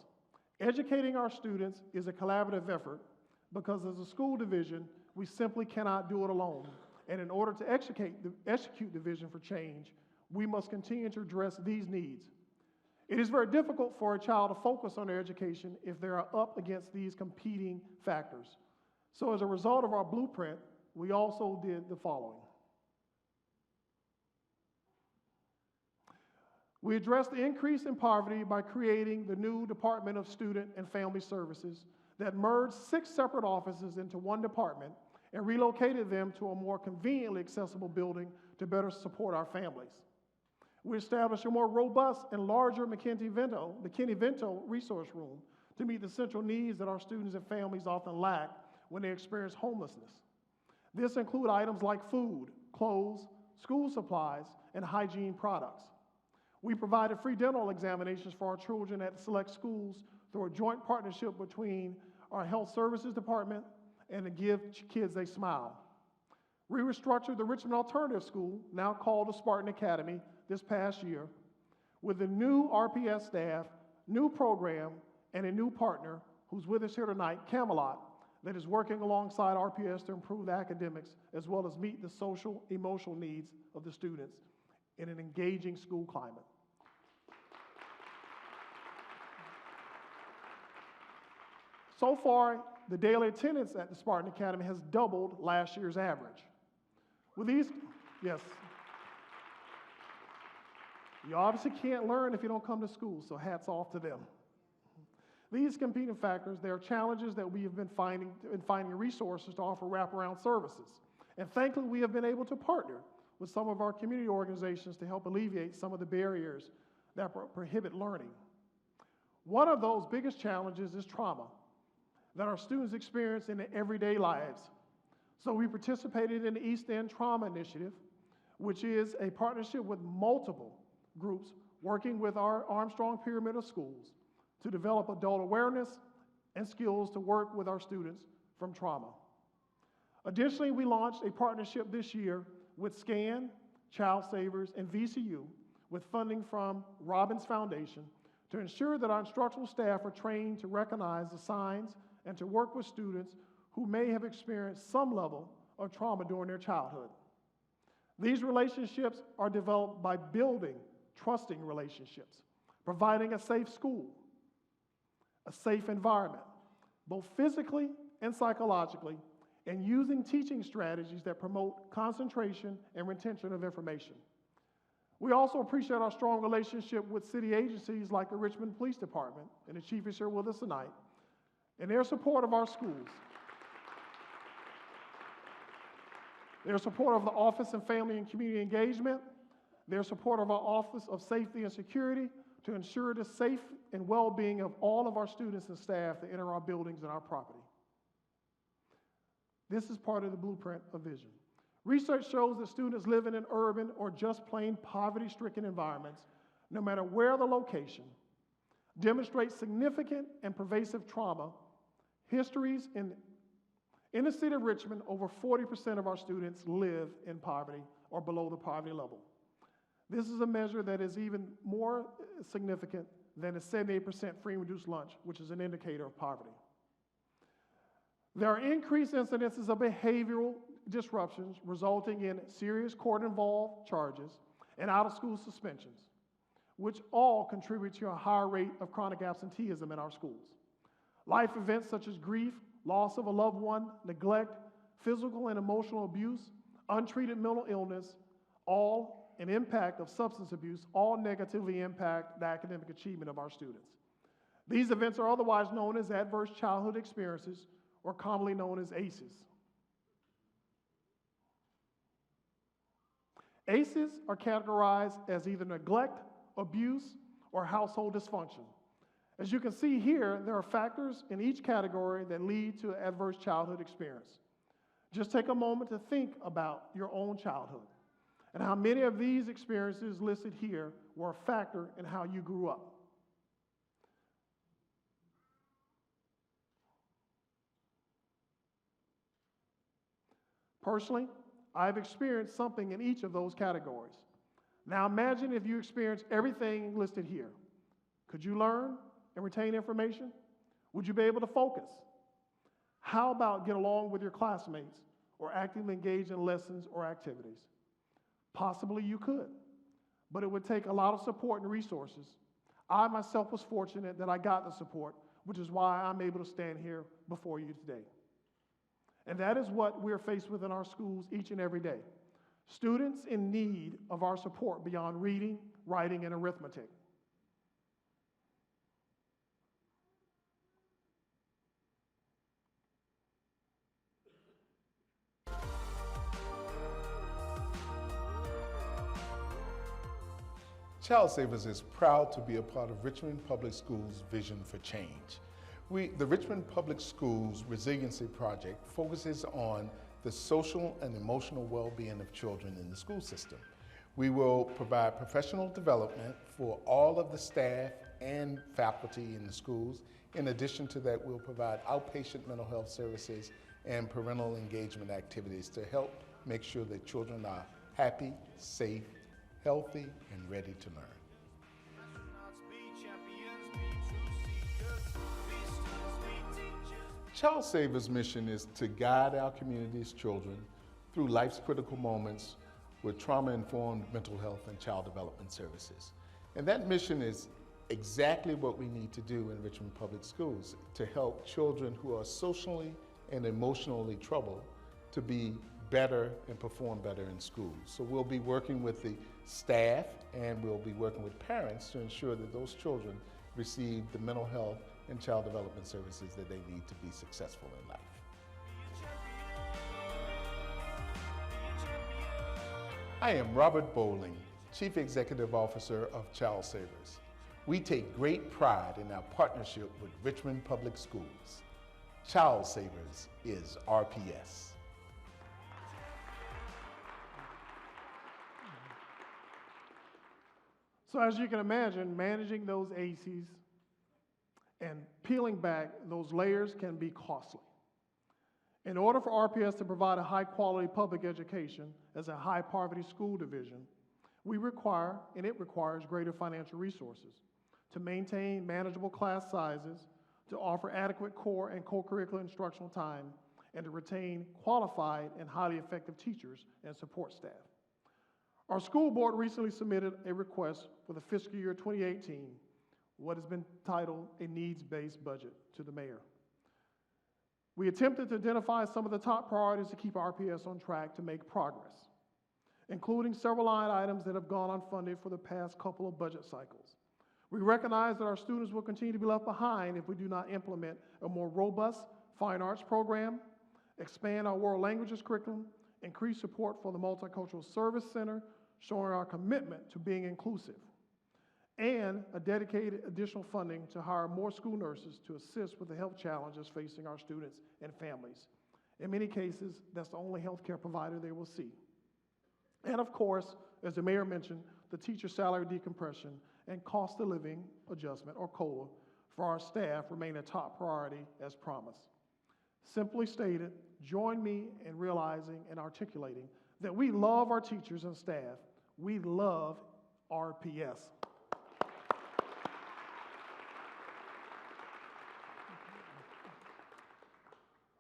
Educating our students is a collaborative effort because as a school division, we simply cannot do it alone. And in order to execute the vision for change, we must continue to address these needs. It is very difficult for a child to focus on their education if they are up against these competing factors. So as a result of our blueprint, we also did the following. We addressed the increase in poverty by creating the new Department of Student and Family Services that merged 6 separate offices into one department and relocated them to a more conveniently accessible building to better support our families. We established a more robust and larger McKinney-Vento resource room to meet the central needs that our students and families often lack when they experience homelessness. This includes items like food, clothes, school supplies, and hygiene products. We provided free dental examinations for our children at select schools through a joint partnership between our Health Services Department and the Give Kids a Smile. We restructured the Richmond Alternative School, now called the Spartan Academy, this past year, with a new RPS staff, new program, and a new partner who's with us here tonight, Camelot, that is working alongside RPS to improve the academics as well as meet the social, emotional needs of the students in an engaging school climate. So far, the daily attendance at the Spartan Academy has doubled last year's average. With these, yes. You obviously can't learn if you don't come to school, so hats off to them. These competing factors, there are challenges that we have been finding resources to offer wraparound services. And thankfully, we have been able to partner with some of our community organizations to help alleviate some of the barriers that prohibit learning. One of those biggest challenges is trauma that our students experience in their everyday lives. So we participated in the East End Trauma Initiative, which is a partnership with multiple groups working with our Armstrong Pyramid of schools to develop adult awareness and skills to work with our students from trauma. Additionally, we launched a partnership this year with SCAN, Child Savers, and VCU with funding from Robbins Foundation to ensure that our instructional staff are trained to recognize the signs and to work with students who may have experienced some level of trauma during their childhood. These relationships are developed by building trusting relationships, providing a safe school, a safe environment, both physically and psychologically, and using teaching strategies that promote concentration and retention of information. We also appreciate our strong relationship with city agencies like the Richmond Police Department, and the chief is here with us tonight, and their support of our schools. Their support of the Office of Family and Community Engagement, their support of our Office of Safety and Security to ensure the safe and well-being of all of our students and staff that enter our buildings and our property. This is part of the blueprint of vision. Research shows that students living in urban or just plain poverty-stricken environments, no matter where the location, demonstrate significant and pervasive trauma histories. In the city of Richmond, over 40% of our students live in poverty or below the poverty level. This is a measure that is even more significant than the 78% free and reduced lunch, which is an indicator of poverty. There are increased incidences of behavioral disruptions resulting in serious court-involved charges and out-of-school suspensions, which all contribute to a higher rate of chronic absenteeism in our schools. Life events such as grief, loss of a loved one, neglect, physical and emotional abuse, untreated mental illness, all and impact of substance abuse all negatively impact the academic achievement of our students. These events are otherwise known as adverse childhood experiences, or commonly known as ACEs. ACEs are categorized as either neglect, abuse, or household dysfunction. As you can see here, there are factors in each category that lead to an adverse childhood experience. Just take a moment to think about your own childhood and how many of these experiences listed here were a factor in how you grew up. Personally, I've experienced something in each of those categories. Now imagine if you experienced everything listed here. Could you learn and retain information? Would you be able to focus? How about get along with your classmates or actively engage in lessons or activities? Possibly you could, but it would take a lot of support and resources. I myself was fortunate that I got the support, which is why I'm able to stand here before you today. And that is what we're faced with in our schools each and every day. Students in need of our support beyond reading, writing, and arithmetic.
Child Savers is proud to be a part of Richmond Public Schools' Vision for Change. The Richmond Public Schools Resiliency Project focuses on the social and emotional well-being of children in the school system. We will provide professional development for all of the staff and faculty in the schools. In addition to that, we'll provide outpatient mental health services and parental engagement activities to help make sure that children are happy, safe, healthy, and ready to learn. Child Savers' mission is to guide our community's children through life's critical moments with trauma-informed mental health and child development services. And that mission is exactly what we need to do in Richmond Public Schools to help children who are socially and emotionally troubled to be better and perform better in school. So we'll be working with the staff and we'll be working with parents to ensure that those children receive the mental health and child development services that they need to be successful in life. I am Robert Bowling, Chief Executive Officer of Child Savers. We take great pride in our partnership with Richmond Public Schools. Child Savers is RPS.
So as you can imagine, managing those ACEs and peeling back those layers can be costly. In order for RPS to provide a high-quality public education as a high-poverty school division, we require, and it requires, greater financial resources to maintain manageable class sizes, to offer adequate core and co-curricular instructional time, and to retain qualified and highly effective teachers and support staff. Our school board recently submitted a request for the fiscal year 2018, what has been titled a needs-based budget, to the mayor. We attempted to identify some of the top priorities to keep RPS on track to make progress, including several line items that have gone unfunded for the past couple of budget cycles. We recognize that our students will continue to be left behind if we do not implement a more robust fine arts program, expand our world languages curriculum, increase support for the Multicultural Service Center, showing our commitment to being inclusive, and a dedicated additional funding to hire more school nurses to assist with the health challenges facing our students and families. In many cases, that's the only healthcare provider they will see. And of course, as the mayor mentioned, the teacher salary decompression and cost of living adjustment, or COLA, for our staff remain a top priority as promised. Simply stated, join me in realizing and articulating that we love our teachers and staff. We love RPS.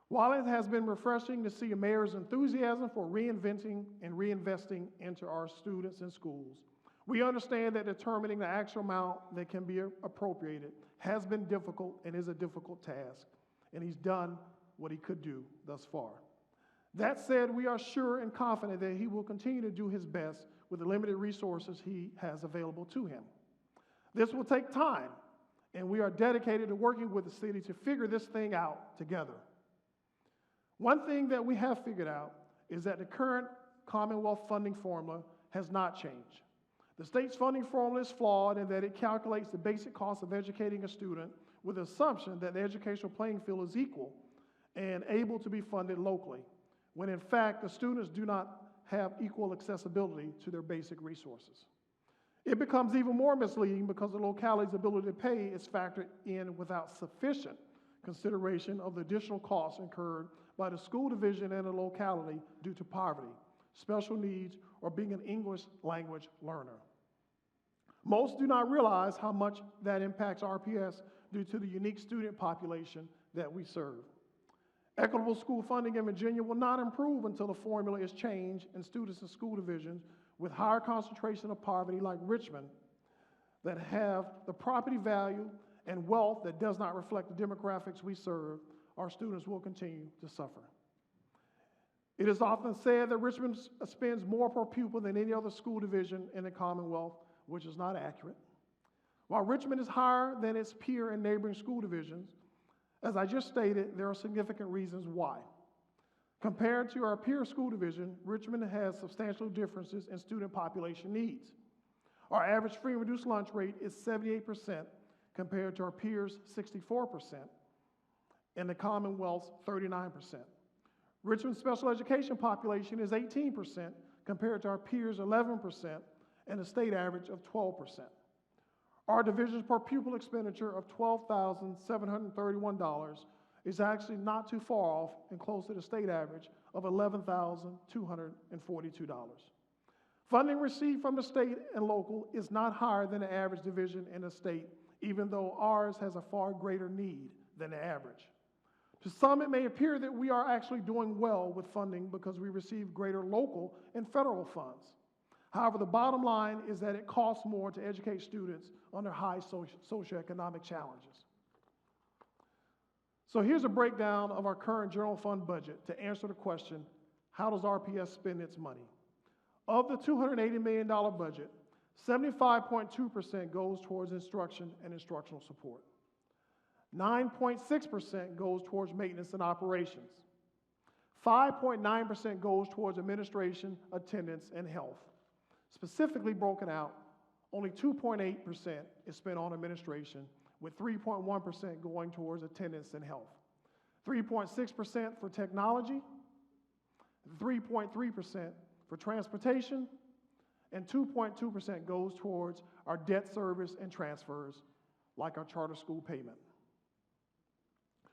While it has been refreshing to see a mayor's enthusiasm for reinventing and reinvesting into our students and schools, we understand that determining the actual amount that can be appropriated has been difficult and is a difficult task, and he's done what he could do thus far. That said, we are sure and confident that he will continue to do his best with the limited resources he has available to him. This will take time, and we are dedicated to working with the city to figure this thing out together. One thing that we have figured out is that the current Commonwealth funding formula has not changed. The state's funding formula is flawed in that it calculates the basic cost of educating a student with the assumption that the educational playing field is equal and able to be funded locally, when in fact the students do not have equal accessibility to their basic resources. It becomes even more misleading because the locality's ability to pay is factored in without sufficient consideration of the additional costs incurred by the school division and the locality due to poverty, special needs, or being an English language learner. Most do not realize how much that impacts RPS due to the unique student population that we serve. Equitable school funding in Virginia will not improve until the formula is changed and students in school divisions with higher concentration of poverty like Richmond that have the property value and wealth that does not reflect the demographics we serve, our students will continue to suffer. It is often said that Richmond spends more per pupil than any other school division in the Commonwealth, which is not accurate. While Richmond is higher than its peer and neighboring school divisions, as I just stated, there are significant reasons why. Compared to our peer school division, Richmond has substantial differences in student population needs. Our average free and reduced lunch rate is 78% compared to our peers' 64%, and the Commonwealth's 39%. Richmond's special education population is 18% compared to our peers' 11% and the state average of 12%. Our division's per pupil expenditure of $12,731 is actually not too far off and close to the state average of $11,242. Funding received from the state and local is not higher than the average division in the state, even though ours has a far greater need than the average. To some, it may appear that we are actually doing well with funding because we receive greater local and federal funds. However, the bottom line is that it costs more to educate students under high socioeconomic challenges. So here's a breakdown of our current general fund budget to answer the question, how does RPS spend its money? Of the $280 million budget, 75.2% goes towards instruction and instructional support. 9.6% goes towards maintenance and operations. 5.9% goes towards administration, attendance, and health. Specifically broken out, only 2.8% is spent on administration, with 3.1% going towards attendance and health. 3.6% for technology, 3.3% for transportation, and 2.2% goes towards our debt service and transfers, like our charter school payment.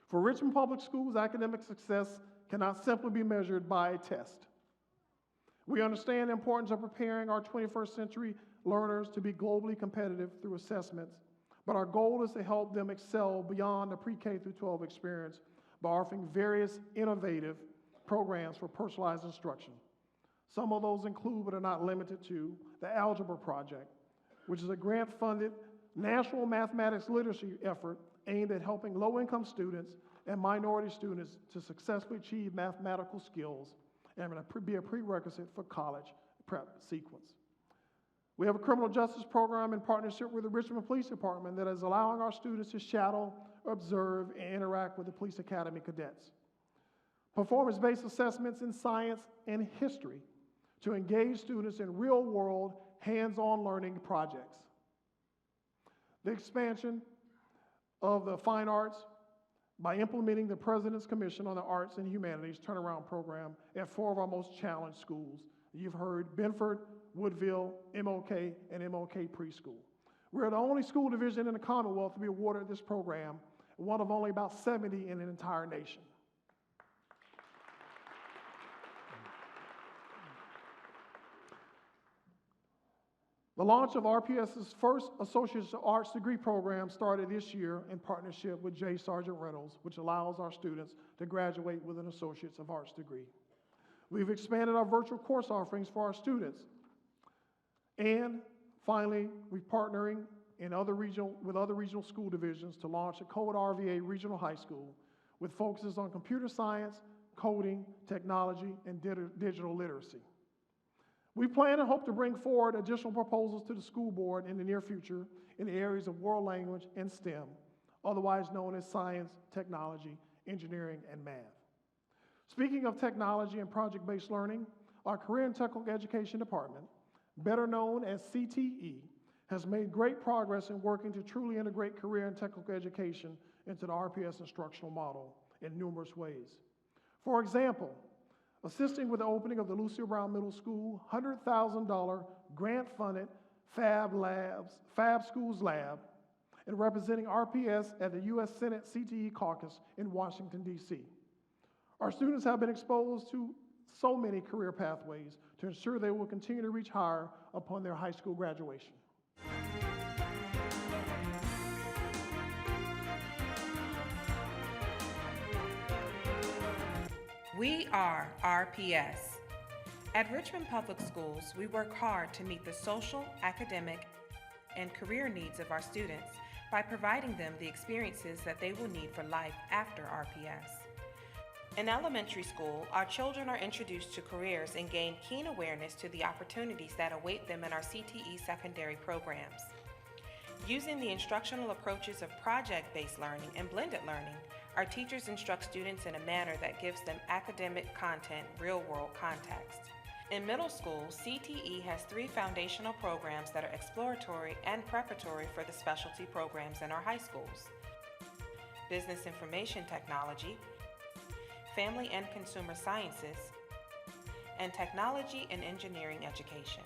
For Richmond Public Schools, academic success cannot simply be measured by a test. We understand the importance of preparing our 21st century learners to be globally competitive through assessments, but our goal is to help them excel beyond the pre-K through 12 experience by offering various innovative programs for personalized instruction. Some of those include, but are not limited to, the Algebra Project, which is a grant-funded national mathematics literacy effort aimed at helping low-income students and minority students to successfully achieve mathematical skills and be a prerequisite for college prep sequence. We have a criminal justice program in partnership with the Richmond Police Department that is allowing our students to shadow, observe, and interact with the Police Academy cadets. Performance-based assessments in science and history to engage students in real-world, hands-on learning projects. The expansion of the fine arts by implementing the President's Commission on the Arts and Humanities turnaround program at 4 of our most challenged schools. You've heard Benford, Woodville, MLK, and MLK Preschool. We're the only school division in the Commonwealth to be awarded this program, one of only about 70 in the entire nation. The launch of RPS's first Associate of Arts degree program started this year in partnership with J. Sargent Reynolds, which allows our students to graduate with an Associate of Arts degree. We've expanded our virtual course offerings for our students. And finally, we're partnering with other regional school divisions to launch a Code RVA Regional High School with focuses on computer science, coding, technology, and digital literacy. We plan and hope to bring forward additional proposals to the school board in the near future in the areas of world language and STEM, otherwise known as science, technology, engineering, and math. Speaking of technology and project-based learning, our Career and Technical Education Department, better known as CTE, has made great progress in working to truly integrate career and technical education into the RPS instructional model in numerous ways. For example, assisting with the opening of the Lucille Brown Middle School $100,000 grant-funded Fab Schools Lab, and representing RPS at the U.S. Senate CTE caucus in Washington, D.C. Our students have been exposed to so many career pathways to ensure they will continue to reach higher upon their high school graduation.
We are RPS. At Richmond Public Schools, we work hard to meet the social, academic, and career needs of our students by providing them the experiences that they will need for life after RPS. In elementary school, our children are introduced to careers and gain keen awareness to the opportunities that await them in our CTE secondary programs. Using the instructional approaches of project-based learning and blended learning, our teachers instruct students in a manner that gives them academic content, real-world context. In middle school, CTE has 3 foundational programs that are exploratory and preparatory for the specialty programs in our high schools: Business Information Technology, Family and Consumer Sciences, and Technology and Engineering Education.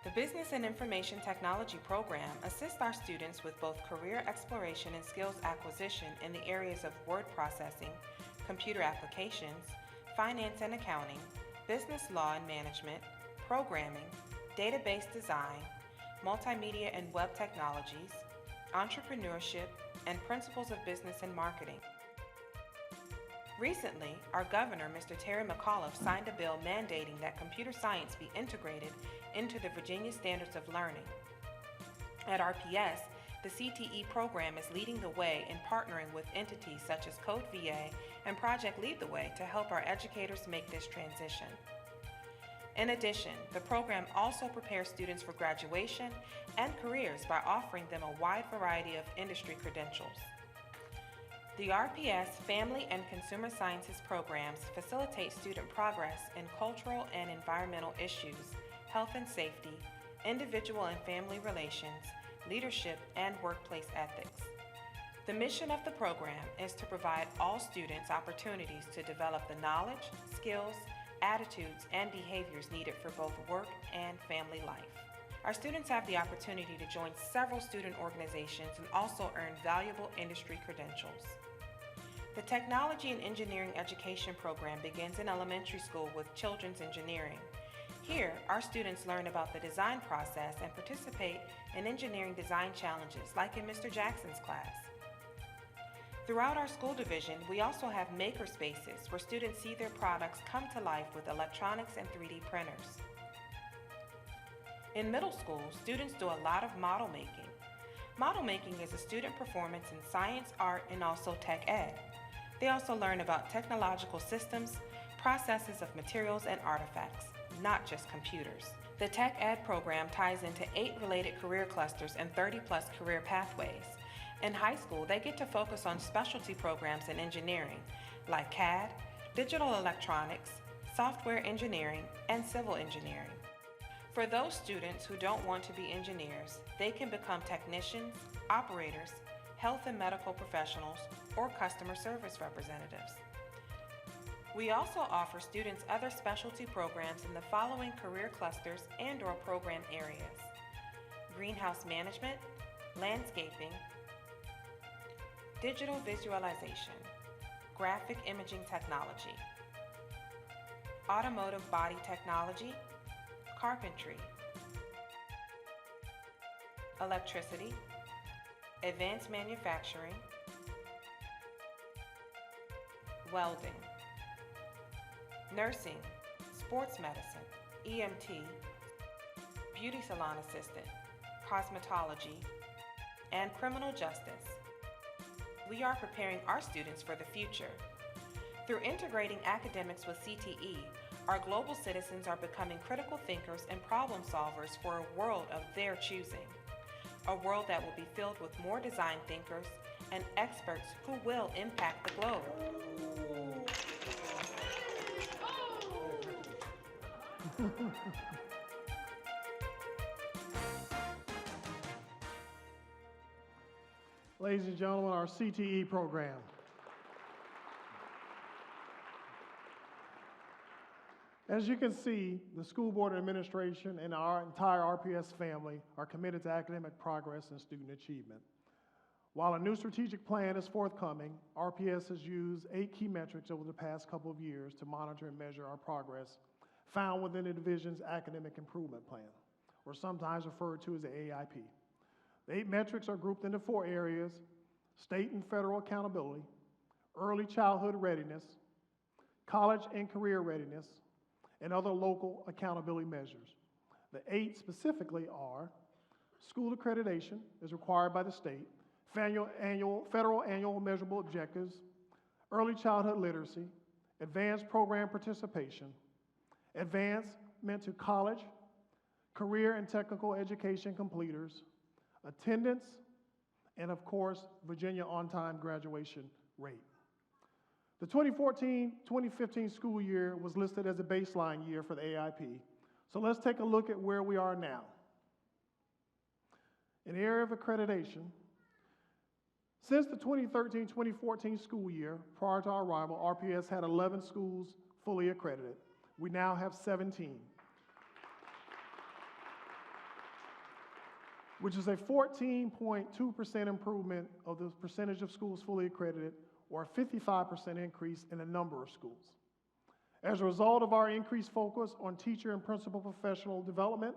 The Business and Information Technology program assists our students with both career exploration and skills acquisition in the areas of word processing, computer applications, finance and accounting, business law and management, programming, database design, multimedia and web technologies, entrepreneurship, and principles of business and marketing. Recently, our governor, Mr. Terry McAuliffe, signed a bill mandating that computer science be integrated into the Virginia Standards of Learning. At RPS, the CTE program is leading the way in partnering with entities such as Code VA and Project Lead the Way to help our educators make this transition. In addition, the program also prepares students for graduation and careers by offering them a wide variety of industry credentials. The RPS Family and Consumer Sciences programs facilitate student progress in cultural and environmental issues, health and safety, individual and family relations, leadership, and workplace ethics. The mission of the program is to provide all students opportunities to develop the knowledge, skills, attitudes, and behaviors needed for both work and family life. Our students have the opportunity to join several student organizations and also earn valuable industry credentials. The Technology and Engineering Education program begins in elementary school with children's engineering. Here, our students learn about the design process and participate in engineering design challenges like in Mr. Jackson's class. Throughout our school division, we also have maker spaces where students see their products come to life with electronics and 3D printers. In middle school, students do a lot of model making. Model making is a student performance in science, art, and also tech ed. They also learn about technological systems, processes of materials and artifacts, not just computers. The Tech Ed program ties into 8 related career clusters and 30-plus career pathways. In high school, they get to focus on specialty programs in engineering, like CAD, digital electronics, software engineering, and civil engineering. For those students who don't want to be engineers, they can become technicians, operators, health and medical professionals, or customer service representatives. We also offer students other specialty programs in the following career clusters and/or program areas: greenhouse management, landscaping, digital visualization, graphic imaging technology, automotive body technology, carpentry, electricity, advanced manufacturing, welding, nursing, sports medicine, EMT, beauty salon assistant, cosmetology, and criminal justice. We are preparing our students for the future. Through integrating academics with CTE, our global citizens are becoming critical thinkers and problem solvers for a world of their choosing. A world that will be filled with more design thinkers and experts who will impact the globe.
Ladies and gentlemen, our CTE program. As you can see, the school board administration and our entire RPS family are committed to academic progress and student achievement. While a new strategic plan is forthcoming, RPS has used 8 key metrics over the past couple of years to monitor and measure our progress found within the division's academic improvement plan, or sometimes referred to as the AIP. The 8 metrics are grouped into 4 areas: state and federal accountability, early childhood readiness, college and career readiness, and other local accountability measures. The 8 specifically are: school accreditation is required by the state, federal annual measurable objectives, early childhood literacy, advanced program participation, advancement to college, career and technical education completers, attendance, and of course, Virginia on-time graduation rate. The 2014-2015 school year was listed as a baseline year for the AIP. So let's take a look at where we are now. In the area of accreditation, since the 2013-2014 school year, prior to our arrival, RPS had 11 schools fully accredited. We now have 17, which is a 14.2% improvement of the percentage of schools fully accredited, or a 55% increase in the number of schools. As a result of our increased focus on teacher and principal professional development,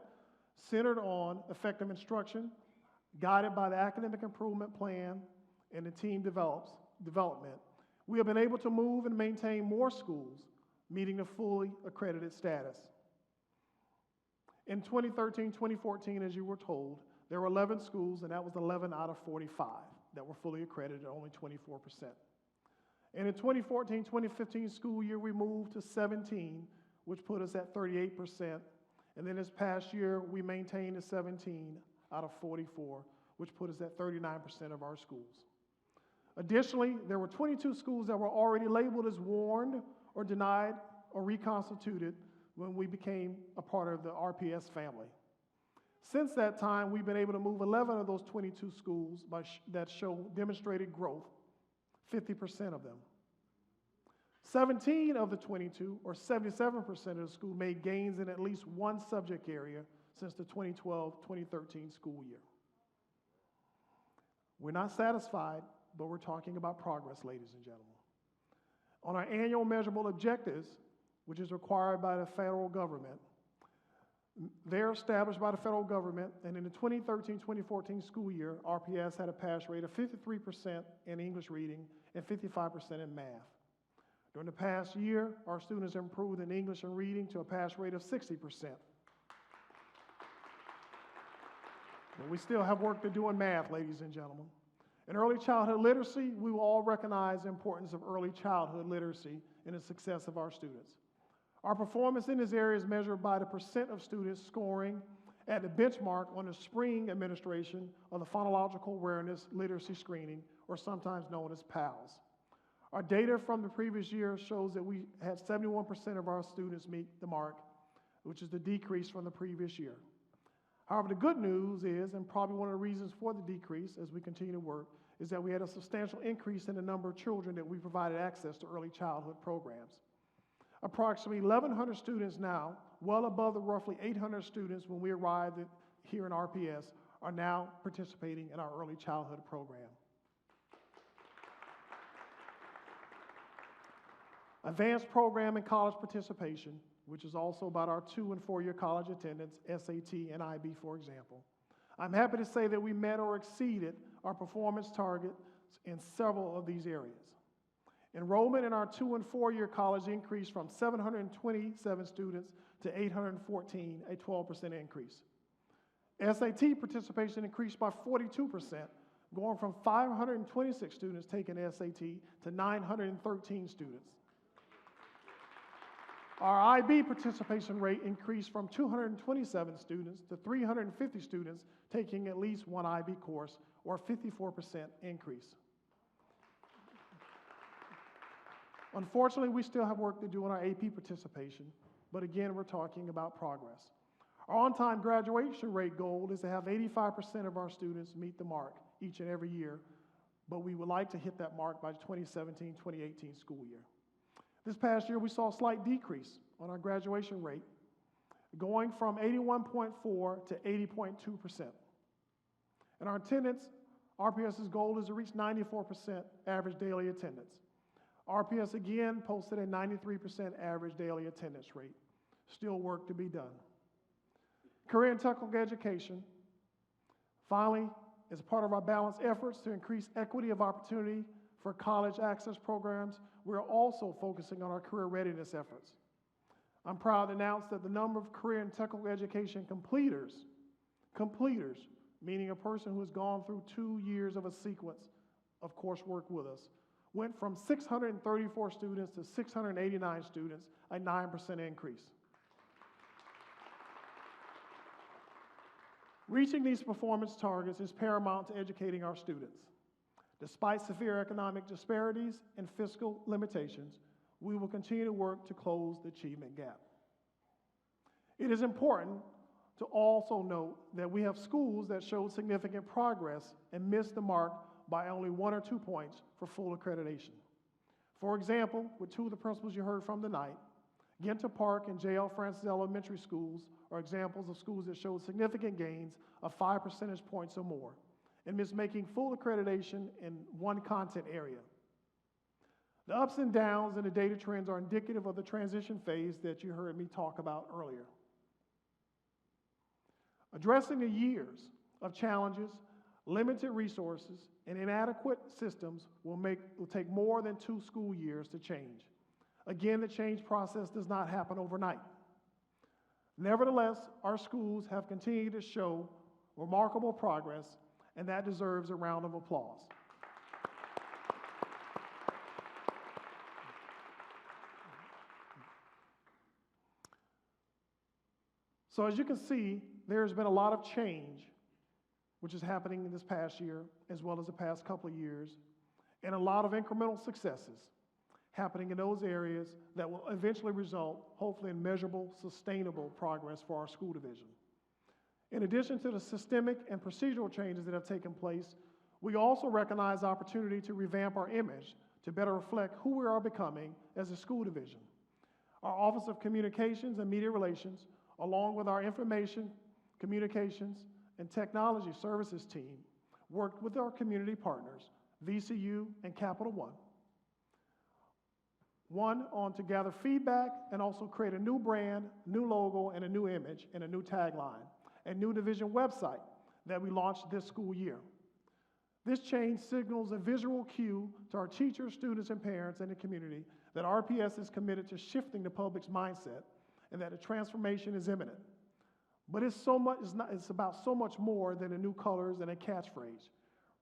centered on effective instruction, guided by the academic improvement plan and the team development, we have been able to move and maintain more schools meeting the fully accredited status. In 2013-2014, as you were told, there were 11 schools, and that was 11 out of 45 that were fully accredited, only 24%. And in 2014-2015 school year, we moved to 17, which put us at 38%. And then this past year, we maintained the 17 out of 44, which put us at 39% of our schools. Additionally, there were 22 schools that were already labeled as warned or denied or reconstituted when we became a part of the RPS family. Since that time, we've been able to move 11 of those 22 schools that show demonstrated growth, 50% of them. 17 of the 22, or 77% of the school, made gains in at least one subject area since the 2012-2013 school year. We're not satisfied, but we're talking about progress, ladies and gentlemen. On our annual measurable objectives, which is required by the federal government, they're established by the federal government, and in the 2013-2014 school year, RPS had a pass rate of 53% in English reading and 55% in math. During the past year, our students improved in English and reading to a pass rate of 60%. But we still have work to do in math, ladies and gentlemen. In early childhood literacy, we will all recognize the importance of early childhood literacy in the success of our students. Our performance in this area is measured by the percent of students scoring at the benchmark on the spring administration of the Phonological Awareness Literacy Screening, or sometimes known as PALS. Our data from the previous year shows that we had 71% of our students meet the mark, which is the decrease from the previous year. However, the good news is, and probably one of the reasons for the decrease as we continue to work, is that we had a substantial increase in the number of children that we provided access to early childhood programs. Approximately 1,100 students now, well above the roughly 800 students when we arrived here in RPS, are now participating in our early childhood program. Advanced program and college participation, which is also about our 2- and 4-year college attendance, SAT and IB, for example. I'm happy to say that we met or exceeded our performance targets in several of these areas. Enrollment in our 2- and 4-year college increased from 727 students to 814, a 12% increase. SAT participation increased by 42%, going from 526 students taking SAT to 913 students. Our IB participation rate increased from 227 students to 350 students taking at least one IB course, or a 54% increase. Unfortunately, we still have work to do on our AP participation, but again, we're talking about progress. Our on-time graduation rate goal is to have 85% of our students meet the mark each and every year, but we would like to hit that mark by the 2017-2018 school year. This past year, we saw a slight decrease on our graduation rate, going from 81.4 to 80.2%. And our attendance, RPS's goal is to reach 94% average daily attendance. RPS again posted a 93% average daily attendance rate. Still work to be done. Career and technical education, finally, as part of our balanced efforts to increase equity of opportunity for college access programs, we're also focusing on our career readiness efforts. I'm proud to announce that the number of career and technical education completers, meaning a person who has gone through 2 years of a sequence of coursework with us, went from 634 students to 689 students, a 9% increase. Reaching these performance targets is paramount to educating our students. Despite severe economic disparities and fiscal limitations, we will continue to work to close the achievement gap. It is important to also note that we have schools that showed significant progress and missed the mark by only 1 or 2 points for full accreditation. For example, with 2 of the principals you heard from tonight, Ginter Park and J.L. Francis Elementary Schools are examples of schools that showed significant gains of 5 percentage points or more and missed making full accreditation in one content area. The ups and downs in the data trends are indicative of the transition phase that you heard me talk about earlier. Addressing the years of challenges, limited resources, and inadequate systems will take more than 2 school years to change. Again, the change process does not happen overnight. Nevertheless, our schools have continued to show remarkable progress, and that deserves a round of applause. So as you can see, there's been a lot of change, which is happening in this past year, as well as the past couple of years, and a lot of incremental successes happening in those areas that will eventually result, hopefully, in measurable, sustainable progress for our school division. In addition to the systemic and procedural changes that have taken place, we also recognize the opportunity to revamp our image to better reflect who we are becoming as a school division. Our Office of Communications and Media Relations, along with our Information, Communications, and Technology Services team, worked with our community partners, VCU and Capital One, on to gather feedback and also create a new brand, new logo, and a new image, and a new tagline, a new division website that we launched this school year. This change signals a visual cue to our teachers, students, and parents in the community that RPS is committed to shifting the public's mindset and that the transformation is imminent. But it's about so much more than the new colors and a catchphrase.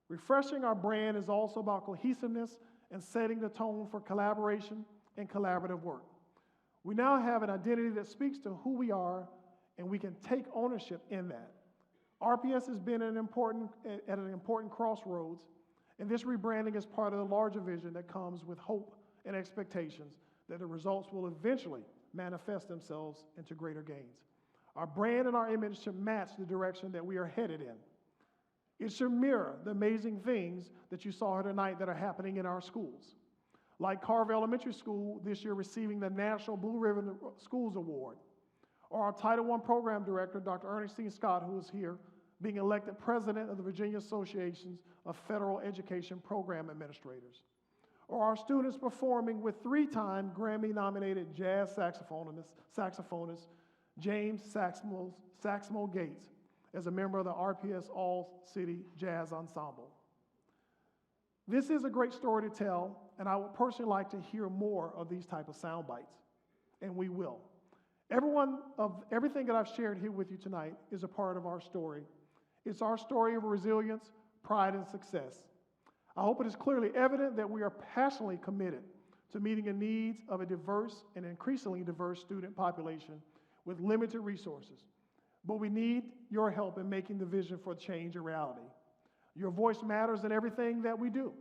Refreshing our brand is also about cohesiveness and setting the tone for collaboration and collaborative work. We now have an identity that speaks to who we are, and we can take ownership in that. RPS has been at an important crossroads, and this rebranding is part of the larger vision that comes with hope and expectations that the results will eventually manifest themselves into greater gains. Our brand and our image should match the direction that we are headed in. It should mirror the amazing things that you saw here tonight that are happening in our schools. Like Carver Elementary School this year receiving the National Blue Ribbon Schools Award, or our Title I Program Director, Dr. Ernestine Scott, who is here, being elected President of the Virginia Association of Federal Education Program Administrators, or our students performing with 3-time Grammy-nominated jazz saxophonist James Saxmo Gates as a member of the RPS All-City Jazz Ensemble. This is a great story to tell, and I would personally like to hear more of these type of sound bites, and we will. Everything that I've shared here with you tonight is a part of our story. It's our story of resilience, pride, and success. I hope it is clearly evident that we are passionately committed to meeting the needs of a diverse and increasingly diverse student population with limited resources. But we need your help in making the vision for change a reality. Your voice matters in everything that we do.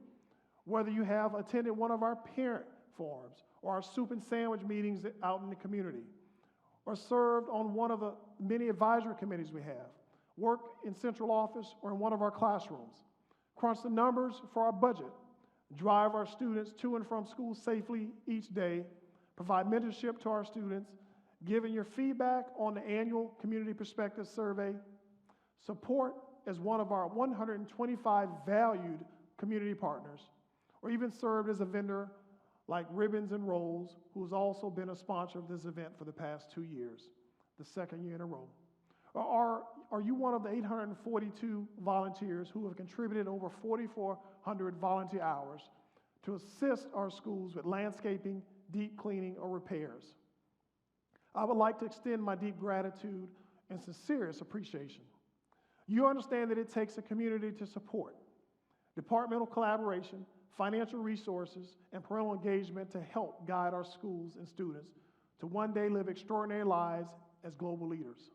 Whether you have attended one of our parent forums or our soup and sandwich meetings out in the community, or served on one of the many advisory committees we have, work in central office or in one of our classrooms, crunch the numbers for our budget, drive our students to and from school safely each day, provide mentorship to our students, giving your feedback on the annual Community Perspective Survey, support as one of our 125 valued community partners, or even served as a vendor like Ribbons and Rolls, who's also been a sponsor of this event for the past 2 years, the second year in a row. Or are you one of the 842 volunteers who have contributed over 4,400 volunteer hours to assist our schools with landscaping, deep cleaning, or repairs? I would like to extend my deep gratitude and sincerest appreciation. You understand that it takes a community to support departmental collaboration, financial resources, and parental engagement to help guide our schools and students to one day live extraordinary lives as global leaders.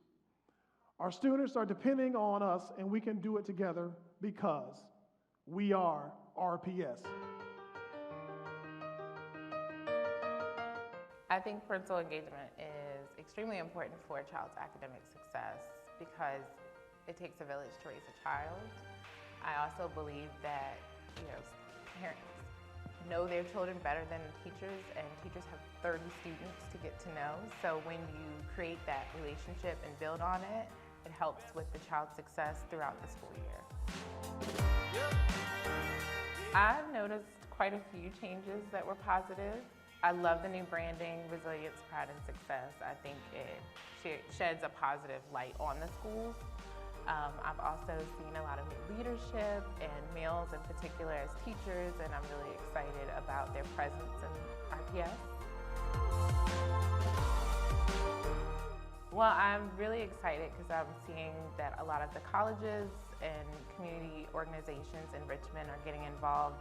Our students are depending on us, and we can do it together because we are RPS.
I think parental engagement is extremely important for a child's academic success because it takes a village to raise a child. I also believe that, parents know their children better than teachers, and teachers have 30 students to get to know. So when you create that relationship and build on it, it helps with the child's success throughout the school year. I've noticed quite a few changes that were positive. I love the new branding, Resilience, Pride, and Success. I think it sheds a positive light on the schools. I've also seen a lot of new leadership and males in particular as teachers, and I'm really excited about their presence in RPS. Well, I'm really excited because I'm seeing that a lot of the colleges and community organizations in Richmond are getting involved,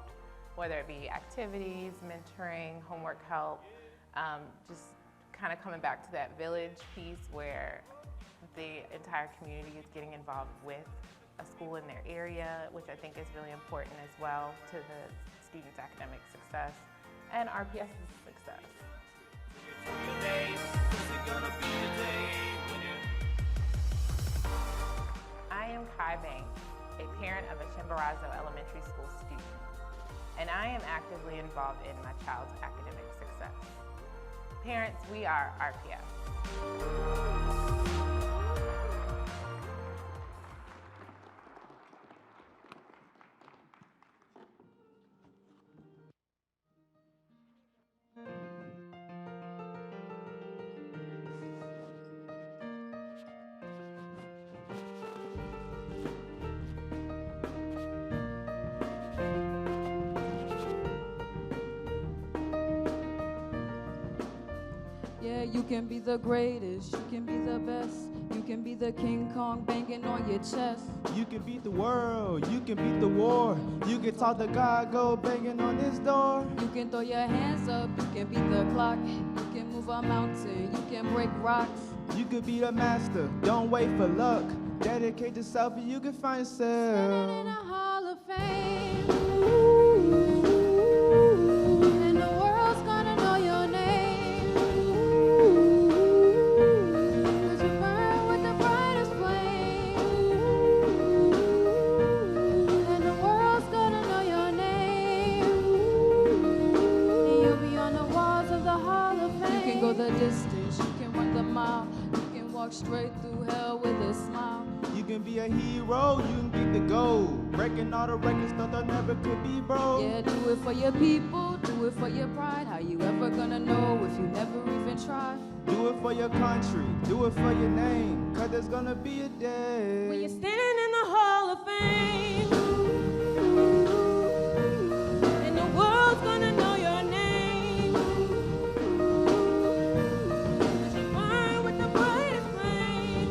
whether it be activities, mentoring, homework help, just kind of coming back to that village piece where the entire community is getting involved with a school in their area, which I think is really important as well to the students' academic success and RPS's success. I am Kai Banks, a parent of a Chimborazo Elementary School student, and I am actively involved in my child's academic success. Parents, we are RPS.
Yeah, you can be the greatest, you can be the best, you can be the King Kong banging on your chest.
You can beat the world, you can beat the war, you can talk to God, go banging on his door.
You can throw your hands up, you can beat the clock, you can move a mountain, you can break rocks.
You could be the master, don't wait for luck, dedicate yourself and you can find yourself.
Standing in a hall of fame. And the world's gonna know your name. 'Cause you burn with the brightest flame. And the world's gonna know your name. And you'll be on the walls of the hall of fame. You can go the distance, you can run the mile, you can walk straight through hell with a smile.
You can be a hero, you can get the gold, breaking all the records thought that never could be broke.
Yeah, do it for your people, do it for your pride. How you ever gonna know if you never even try?
Do it for your country, do it for your name, 'cause there's gonna be a day
when you're standing in the hall of fame, and the world's gonna know your name. 'Cause you burn with the brightest flame,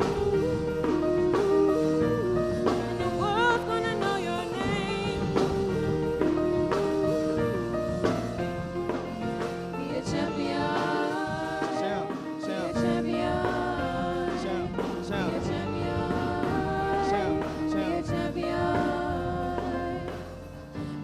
and the world's gonna know your name.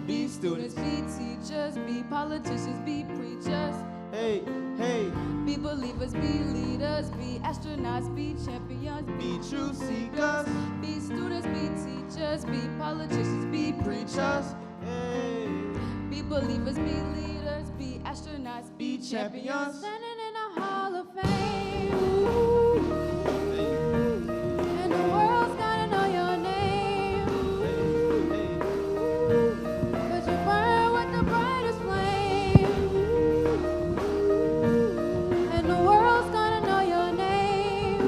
be students.
Be teachers, be politicians, be preachers.
Hey, hey,
Be believers, be leaders, be astronauts, be champions,
be truth seekers.
be students, be teachers, be politicians, be preachers.
Hey,
Be believers, be leaders, be astronauts,
be champions.
Standing in a hall of fame. And the world's gotta know your name. Cause you burn with the brightest flame. And the world's gonna know your name.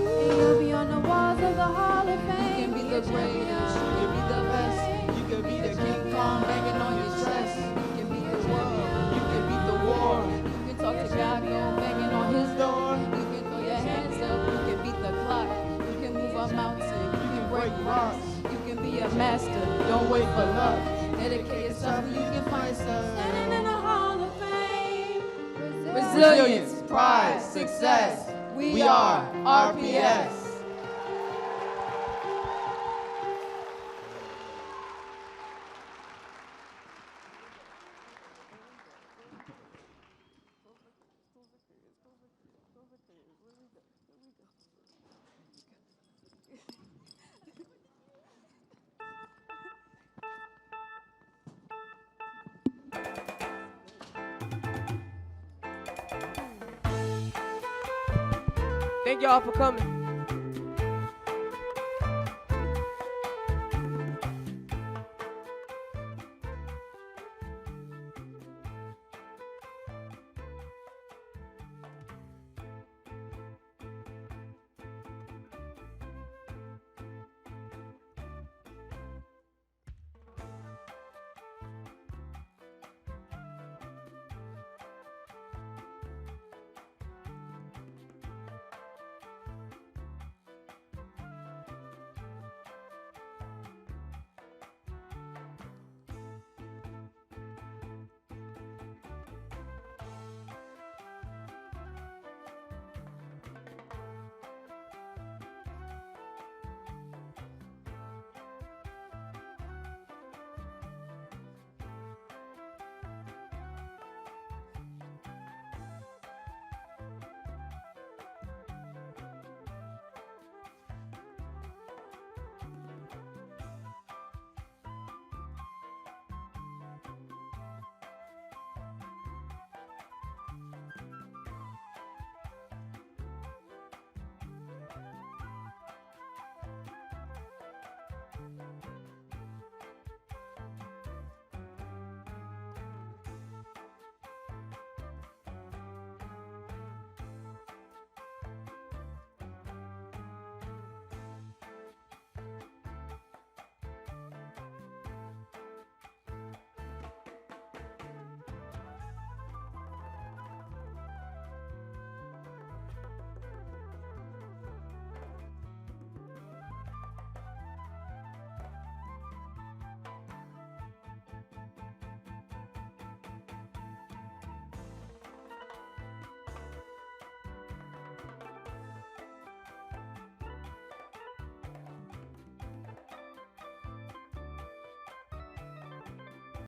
And you'll be on the walls of the hall of fame.
You can be the greatest, you can be the best. You can be the King Kong banging on your chest. You can beat the world, you can beat the war.
You can talk to God, go banging on his door. You can throw your hands up, you can beat the clock. You can move a mountain, you can break rocks. You can be a master, don't wait for luck. Dedicate yourself, you can find stuff. Standing in the hall of fame.
Resilience, pride, success. We are RPS.
Thank y'all for coming.